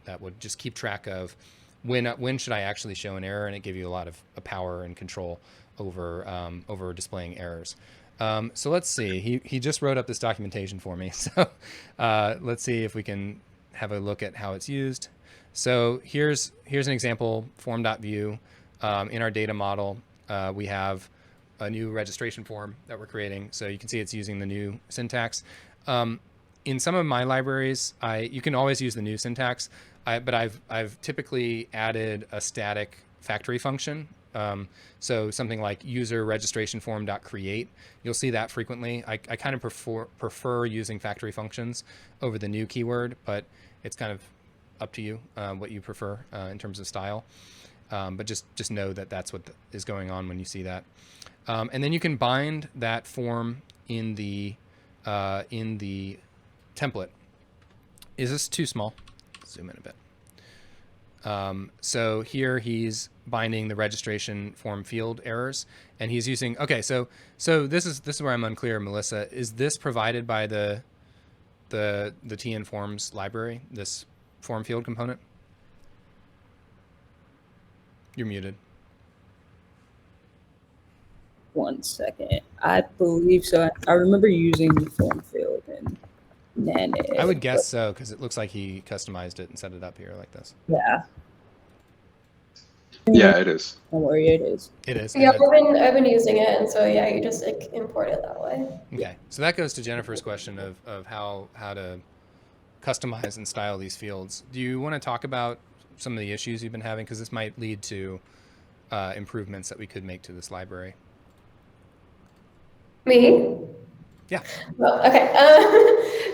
that would just keep track of when should I actually show an error, and it gave you a lot of power and control over displaying errors. So let's see. He just wrote up this documentation for me. So let's see if we can have a look at how it's used. So here's an example form.view. In our data model, we have a new registration form that we're creating. So you can see it's using the new syntax. In some of my libraries, you can always use the new syntax, but I've typically added a static factory function. So something like user registration form.create. You'll see that frequently. I kind of prefer using factory functions over the new keyword, but it's kind of up to you what you prefer in terms of style. But just know that that's what is going on when you see that. And then you can bind that form in the template. Is this too small? Zoom in a bit. So here he's binding the registration form field errors, and he's using, okay, so this is where I'm unclear, Melissa. Is this provided by the TN forms library, this form field component? You're muted. One second. I believe so. I remember using the form field and Nanit. I would guess so, because it looks like he customized it and set it up here like this. Yeah. Yeah, it is. Don't worry, it is. It is. Yeah, I've been using it, and so yeah, you just import it that way. Okay, so that goes to Jennifer's question of how to customize and style these fields. Do you want to talk about some of the issues you've been having, because this might lead to improvements that we could make to this library? Me? Yeah. Well, okay.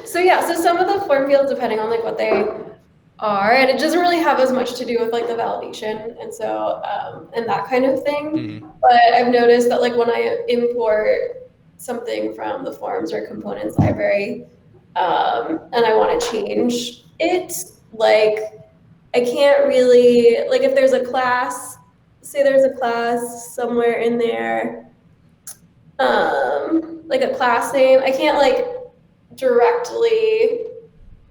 So some of the form fields, depending on what they are, and it doesn't really have as much to do with the validation and so and that kind of thing. Mm-hmm. But I've noticed that when I import something from the forms or components library, and I want to change it, I can't really, if there's a class, say there's a class somewhere in there, a class name, I can't directly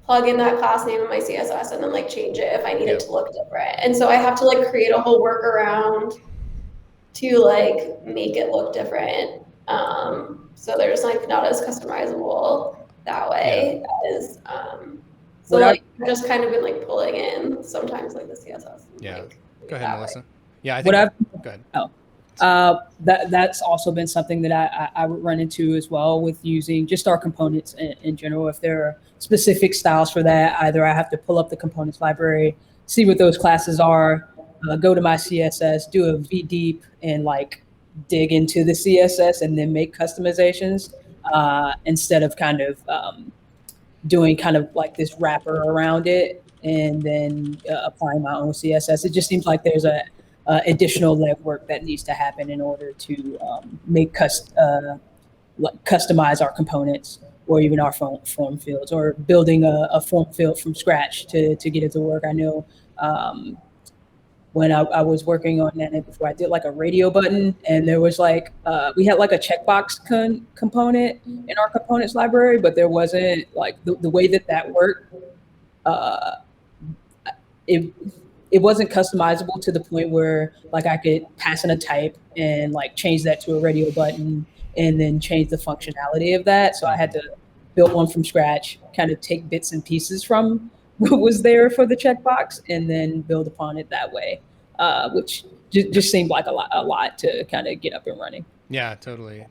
plug in that class name in my CSS and then change it if I need it to look different. And so I have to create a whole workaround to make it look different. So they're just not as customizable that way as so I've just kind of been pulling in sometimes the CSS. Yeah. Go ahead, Melissa. Way. Yeah, I think go ahead. Oh. That's also been something that I would run into as well with using just our components in general. If there are specific styles for that, either I have to pull up the components library, see what those classes are, go to my CSS, do a vdeep and dig into the CSS and then make customizations instead of kind of doing kind of this wrapper around it and then applying my own CSS. It just seems like there's a additional legwork that needs to happen in order to make customize our components or even our form fields, or building a form field from scratch to get it to work. I know when I was working on that before. I did like a radio button, and there was like we had like a checkbox component in our components library, but there wasn't like the way that worked. Uh, it it wasn't customizable to the point where like I could pass in a type and like change that to a radio button and then change the functionality of that. So I had to build one from scratch, kind of take bits and pieces from what was there for the checkbox and then build upon it that way, which just seemed like a lot to kind of get up and running. Yeah, totally.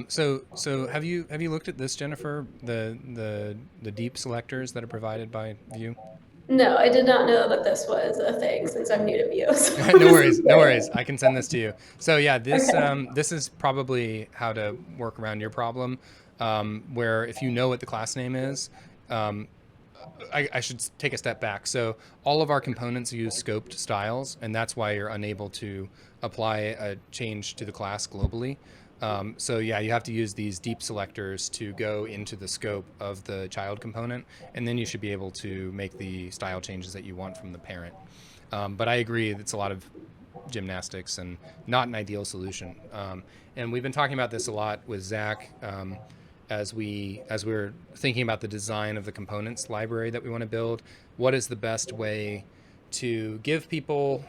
So have you looked at this, Jennifer? The deep selectors that are provided by Vue? No, I did not know that this was a thing since I'm new to Vue. So No worries. I can send this to you. So yeah, this Okay. this is probably how to work around your problem, where if you know what the class name is, I should take a step back. So all of our components use scoped styles, and that's why you're unable to apply a change to the class globally. So yeah, you have to use these deep selectors to go into the scope of the child component, and then you should be able to make the style changes that you want from the parent. But I agree, it's a lot of gymnastics and not an ideal solution. And we've been talking about this a lot with Zach as we're thinking about the design of the components library that we want to build. What is the best way to give people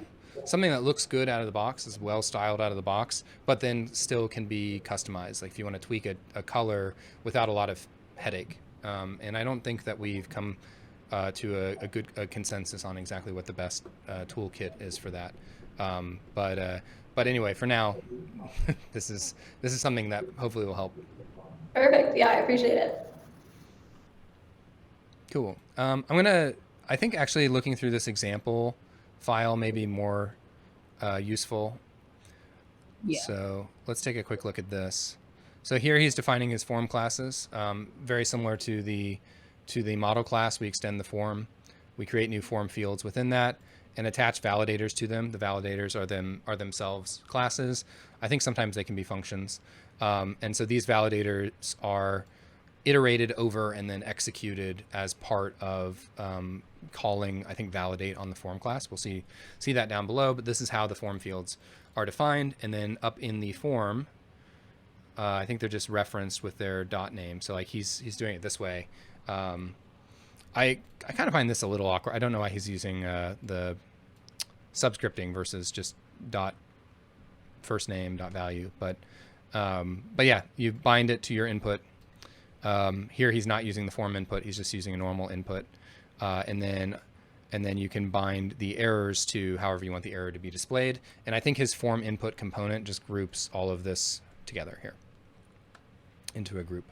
something that looks good out of the box, is well styled out of the box, but then still can be customized? Like if you want to tweak a color without a lot of headache. And I don't think that we've come to a good consensus on exactly what the best toolkit is for that. But anyway, for now, this is something that hopefully will help. Perfect. Yeah, I appreciate it. Cool. I think actually looking through this example file may be more useful. Yeah. So let's take a quick look at this. So here he's defining his form classes, very similar to the model class. We extend the form, we create new form fields within that, and attach validators to them. The validators are themselves classes. I think sometimes they can be functions. And so these validators are iterated over and then executed as part of calling, I think, validate on the form class. We'll see that down below, but this is how the form fields are defined. And then up in the form, I think they're just referenced with their dot name. So like he's doing it this way. I kind of find this a little awkward. I don't know why he's using the subscripting versus just dot first name dot value, but yeah, you bind it to your input. Here he's not using the form input; he's just using a normal input, and then you can bind the errors to however you want the error to be displayed. And I think his form input component just groups all of this together here into a group.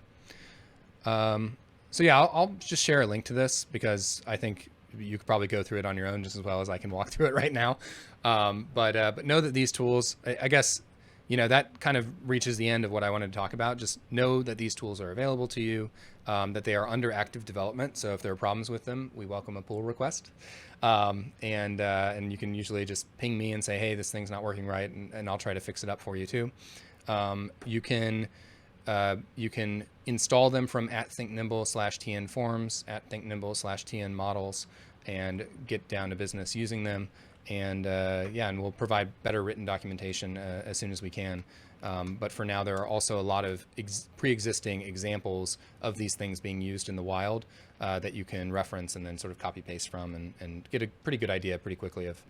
So yeah, I'll just share a link to this because I think you could probably go through it on your own just as well as I can walk through it right now. But know that these tools, I guess, that kind of reaches the end of what I wanted to talk about. Just know that these tools are available to you, that they are under active development. So if there are problems with them, we welcome a pull request. And you can usually just ping me and say, hey, this thing's not working right, and I'll try to fix it up for you too. You can install them from @ThinkNimble/TN forms, @ThinkNimble/TN models, and get down to business using them. And and we'll provide better written documentation as soon as we can. But for now, there are also a lot of pre-existing examples of these things being used in the wild that you can reference and then sort of copy paste from and get a pretty good idea pretty quickly of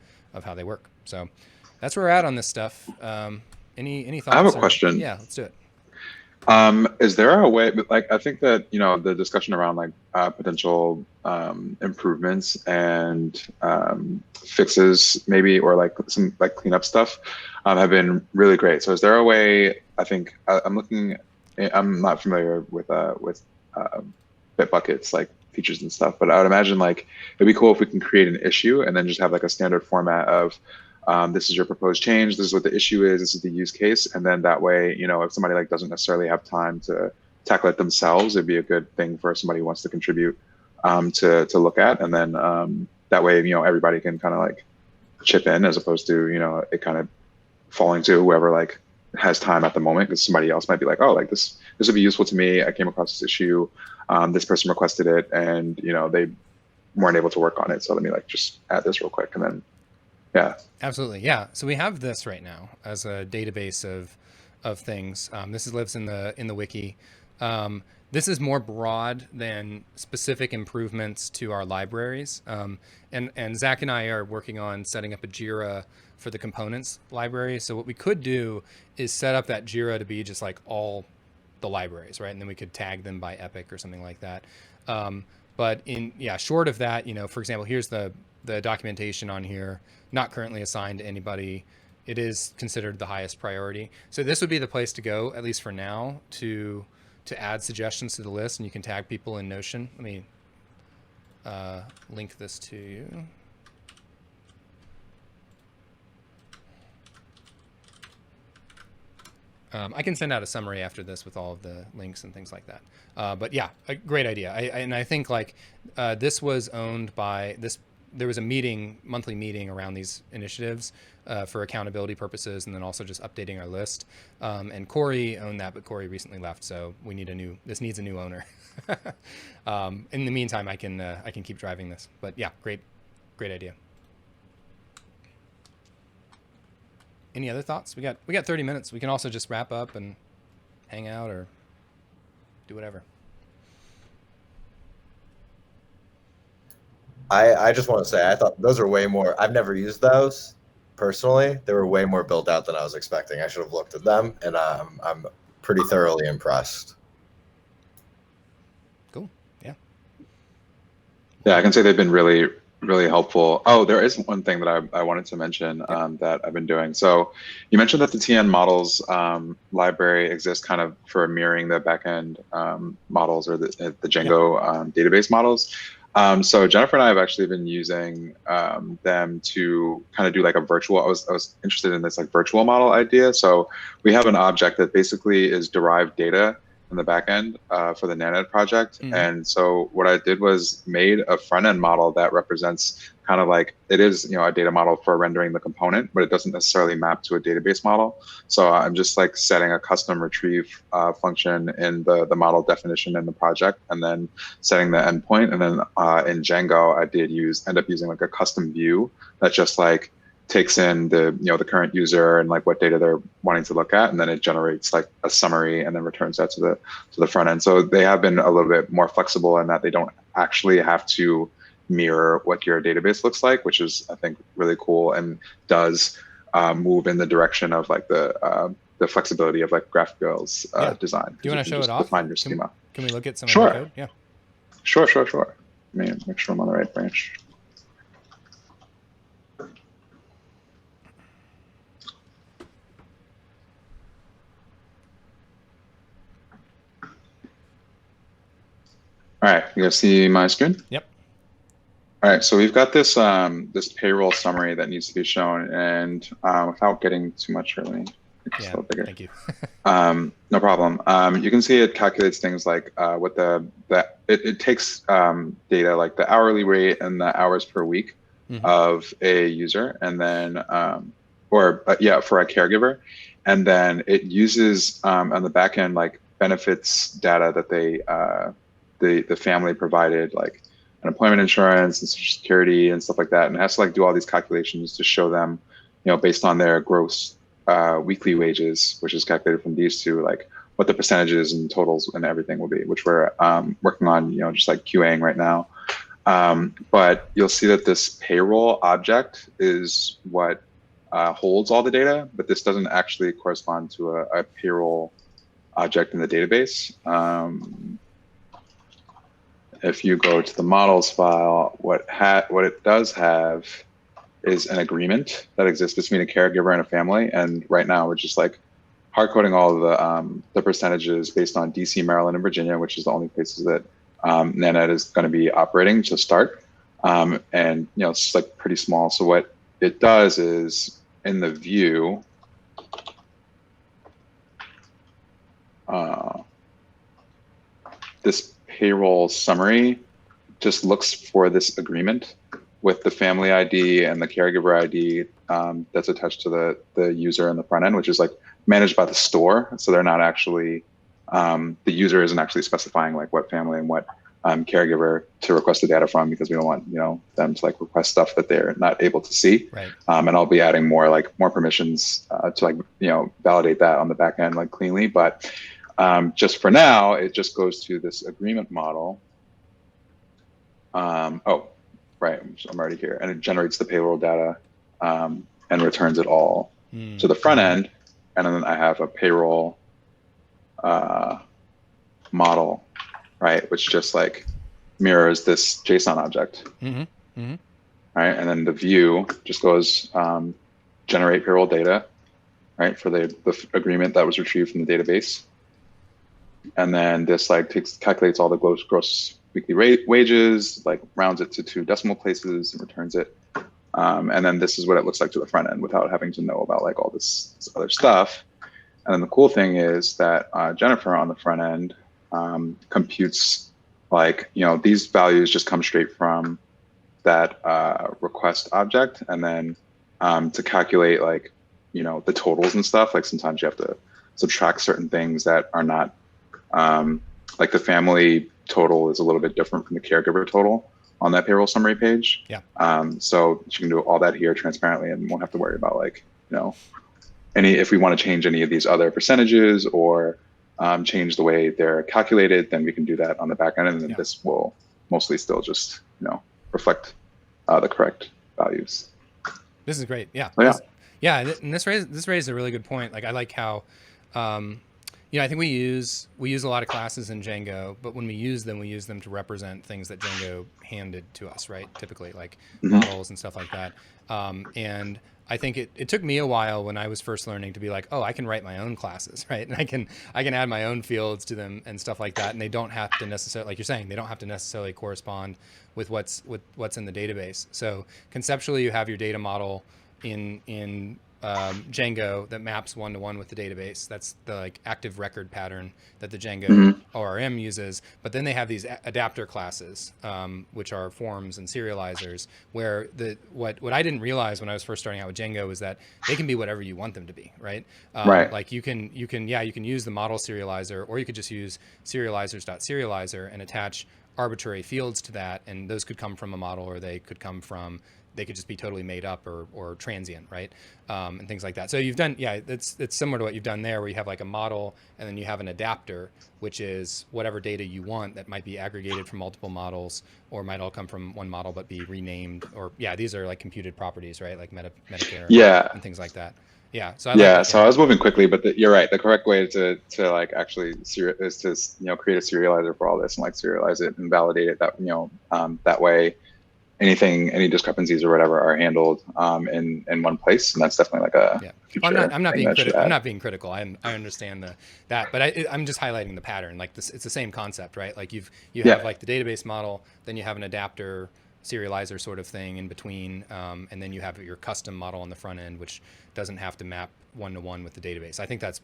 how they work. So that's where we're at on this stuff. Any thoughts? I have a question. Yeah, let's do it. Is there a way, like, I think that, the discussion around like potential improvements and fixes maybe, or like some like cleanup stuff have been really great. So is there a way, I think I'm not familiar with Bitbucket's like features and stuff, but I would imagine like it'd be cool if we can create an issue and then just have like a standard format of this is your proposed change, this is what the issue is, this is the use case, and then that way, if somebody like doesn't necessarily have time to tackle it themselves, it'd be a good thing for somebody who wants to contribute to look at, and then that way, everybody can kind of like chip in as opposed to it kind of falling to whoever like has time at the moment, because somebody else might be like, oh, like this would be useful to me. I came across this issue, this person requested it, and they weren't able to work on it, so let me like just add this real quick, and then Yeah. Absolutely, yeah. So we have this right now as a database of things. This lives in the wiki. This is more broad than specific improvements to our libraries. And Zach and I are working on setting up a Jira for the components library. So what we could do is set up that Jira to be just like all the libraries, right? And then we could tag them by epic or something like that. But short of that, for example, here's the documentation on here, not currently assigned to anybody. It is considered the highest priority. So this would be the place to go, at least for now, to add suggestions to the list, and you can tag people in Notion. Let me link this to you. I can send out a summary after this with all of the links and things like that. But yeah, a great idea. And I think like this was owned by this. There was a monthly meeting around these initiatives for accountability purposes, and then also just updating our list. And Corey owned that, but Corey recently left, so we need this needs a new owner. In the meantime, I can keep driving this. But yeah, great idea. Any other thoughts? We got 30 minutes. We can also just wrap up and hang out or do whatever. I just want to say, I thought those are way more, I've never used those personally. They were way more built out than I was expecting. I should have looked at them, and I'm pretty thoroughly impressed. Cool. Yeah. Yeah, I can say they've been really, really helpful. Oh, there is one thing that I wanted to mention that I've been doing. So you mentioned that the TN models library exists kind of for mirroring the backend models or the Django database models. So Jennifer and I have actually been using them to kind of do like a virtual, I was interested in this like virtual model idea. So we have an object that basically is derived data in the back end for the Naned project. Mm-hmm. And so what I did was made a front end model that represents kind of like, it is, a data model for rendering the component, but it doesn't necessarily map to a database model. So I'm just like setting a custom retrieve function in the model definition in the project, and then setting the endpoint. And then in Django, I did end up using like a custom view that just like takes in the current user and like what data they're wanting to look at, and then it generates like a summary and then returns that to the front end. So they have been a little bit more flexible in that they don't actually have to mirror what your database looks like, which is I think really cool and does move in the direction of like the flexibility of like GraphQL's design. Do you want to show it off? Define your schema. Can we look at some Sure. of the code? Yeah. Sure. Let me make sure I'm on the right branch. All right, you guys see my screen? Yep. All right, so we've got this this payroll summary that needs to be shown, and without getting too much early, make it a little bigger. Thank you. No problem. You can see it calculates things like what it takes data like the hourly rate and the hours per week of a user, and then for a caregiver, and then it uses on the back end like benefits data that the family provided, like unemployment insurance and Social Security and stuff like that, and it has to like do all these calculations to show them, based on their gross weekly wages, which is calculated from these two, like what the percentages and totals and everything will be, which we're working on, just like QAing right now. But you'll see that this payroll object is what holds all the data, but this doesn't actually correspond to a payroll object in the database. If you go to the models file, what it does have is an agreement that exists between a caregiver and a family. And right now we're just like hard coding all of the percentages based on DC, Maryland, and Virginia, which is the only places that Naned is going to be operating to start. And it's like pretty small. So what it does is in the view, this payroll summary just looks for this agreement with the family ID and the caregiver ID that's attached to the user in the front end, which is like managed by the store. So they're not actually, the user isn't actually specifying like what family and what caregiver to request the data from, because we don't want, them to like request stuff that they're not able to see. Right. And I'll be adding more permissions to like, validate that on the back end like cleanly. But just for now, it just goes to this agreement model. Oh, right. I'm already here, and it generates the payroll data and returns it all to the front end. And then I have a payroll model, right, which just like mirrors this JSON object. Right, and then the view just goes generate payroll data, right, for the agreement that was retrieved from the database. And then this like calculates all the gross weekly wages, like rounds it to 2 decimal places and returns it. And then this is what it looks like to the front end without having to know about like all this other stuff. And then the cool thing is that Jennifer on the front end computes like, these values just come straight from that request object. And then to calculate like, the totals and stuff, like sometimes you have to subtract certain things that are not, like the family total is a little bit different from the caregiver total on that payroll summary page. Yeah. So you can do all that here transparently and won't have to worry about like, if we want to change any of these other percentages or change the way they're calculated, then we can do that on the back end, and then this will mostly still just reflect the correct values. This is great. Yeah. So, yeah. And this raises a really good point. Like I like how, I think we use a lot of classes in Django, but when we use them to represent things that Django handed to us, right? Typically like models and stuff like that. And I think it took me a while when I was first learning to be like, oh, I can write my own classes, right? And I can add my own fields to them and stuff like that. And they don't have to necessarily, like you're saying, they don't have to necessarily correspond with what's in the database. So conceptually, you have your data model in Django that maps one-to-one with the database. That's the like active record pattern that the Django ORM uses. But then they have these adapter classes, which are forms and serializers, where what I didn't realize when I was first starting out with Django is that they can be whatever you want them to be, right? Right. Like you can use the model serializer, or you could just use serializers.serializer and attach arbitrary fields to that, and those could come from a model, or they could just be totally made up or transient, right? And things like that. So you've done, it's similar to what you've done there, where you have like a model and then you have an adapter, which is whatever data you want that might be aggregated from multiple models, or might all come from one model but be renamed, or these are like computed properties, right? Like Medicare and things like that. Yeah. So I was moving quickly, but you're right. The correct way to like actually is to create a serializer for all this and like serialize it and validate it that way any discrepancies or whatever are handled in one place, and that's definitely like a I'm not being critical. I understand that, but I'm just highlighting the pattern. Like this, it's the same concept, right? Like you have like the database model, then you have an adapter serializer sort of thing in between, and then you have your custom model on the front end, which doesn't have to map one-to-one with the database. I think that's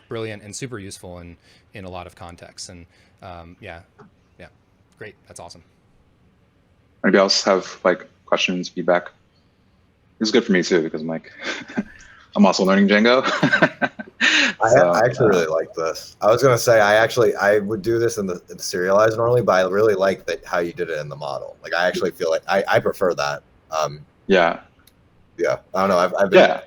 brilliant and super useful in a lot of contexts. And great, that's awesome. Anybody else have like questions, feedback? This is good for me too, because I'm like, I'm also learning Django. I actually really like this. I was gonna say I would do this in the serializer normally, but I really like that how you did it in the model. Like I actually feel like I prefer that. Yeah. I don't know. I've been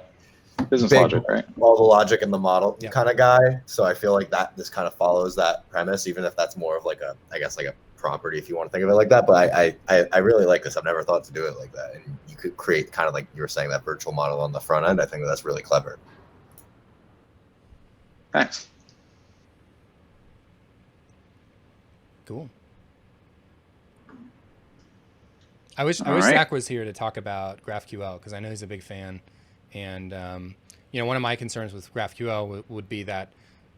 business logic, right? All the logic in the model Yeah. kind of guy. So I feel like that this kind of follows that premise, even if that's more of like a property, if you want to think of it like that. But I really like this. I've never thought to do it like that. And you could create kind of like you were saying, that virtual model on the front end. I think that's really clever. Thanks. Cool. I wish right. Zach was here to talk about GraphQL, because I know he's a big fan. And one of my concerns with GraphQL would be that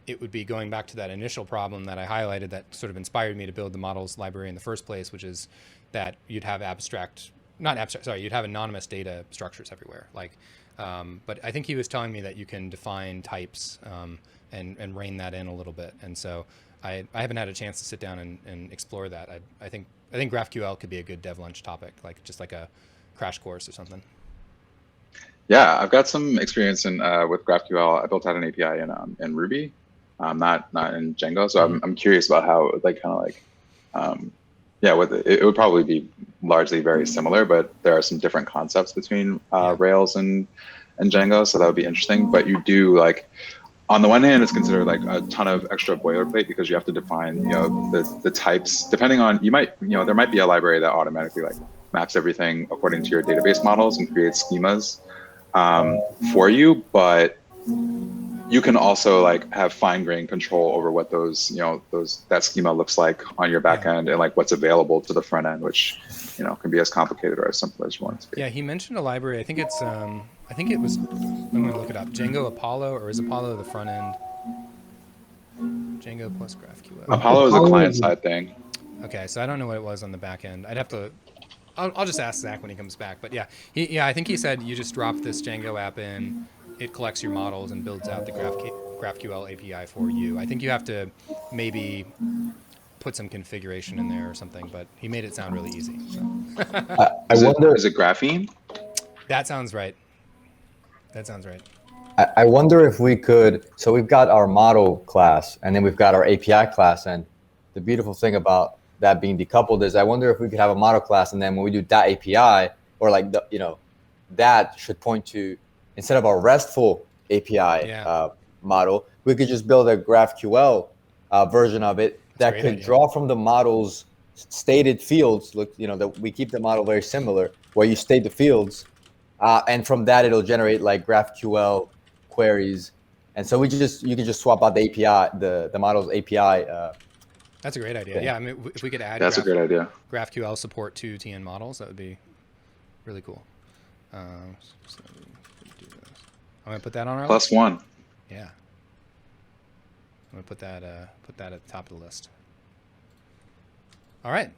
it would be going back to that initial problem that I highlighted that sort of inspired me to build the models library in the first place, which is that you'd have you'd have anonymous data structures everywhere. But I think he was telling me that you can define types and rein that in a little bit. And so I haven't had a chance to sit down and explore that. I think GraphQL could be a good dev lunch topic, like just like a crash course or something. Yeah, I've got some experience with GraphQL. I built out an API in Ruby, not in Django. So I'm curious about how it would like kind of like Yeah, it would probably be largely very similar, but there are some different concepts between Rails and Django, so that would be interesting. But you do like, on the one hand, it's considered like a ton of extra boilerplate because you have to define, the types depending on, there might be a library that automatically like maps everything according to your database models and creates schemas for you, but you can also like have fine-grained control over what that schema looks like on your back end and like what's available to the front end, which can be as complicated or as simple as you want it to be. Yeah, he mentioned a library. I think it was. I'm going to look it up. Django Apollo, or is Apollo the front end? Django plus GraphQL. Apollo is a client-side thing. Okay, so I don't know what it was on the back end. I'd have to. I'll just ask Zach when he comes back. But yeah, I think he said you just drop this Django app in, it collects your models and builds out the GraphQL API for you. I think you have to maybe put some configuration in there or something, but he made it sound really easy. So. I wonder. Is it graphene? That sounds right. I wonder if we could. So we've got our model class, and then we've got our API class, and the beautiful thing about that being decoupled is I wonder if we could have a model class, and then when we do that API, or like that should point to, instead of our RESTful API model, we could just build a GraphQL version of it that could draw from the model's stated fields. Look, that we keep the model very similar, where you state the fields, and from that it'll generate like GraphQL queries. And so you can just swap out the API, the model's API. That's a great idea. Yeah, I mean, if we could add a great idea. GraphQL support to TN models, that would be really cool. So do this. I'm gonna put that on our list. +1. Yeah, I'm gonna put that at the top of the list. All right.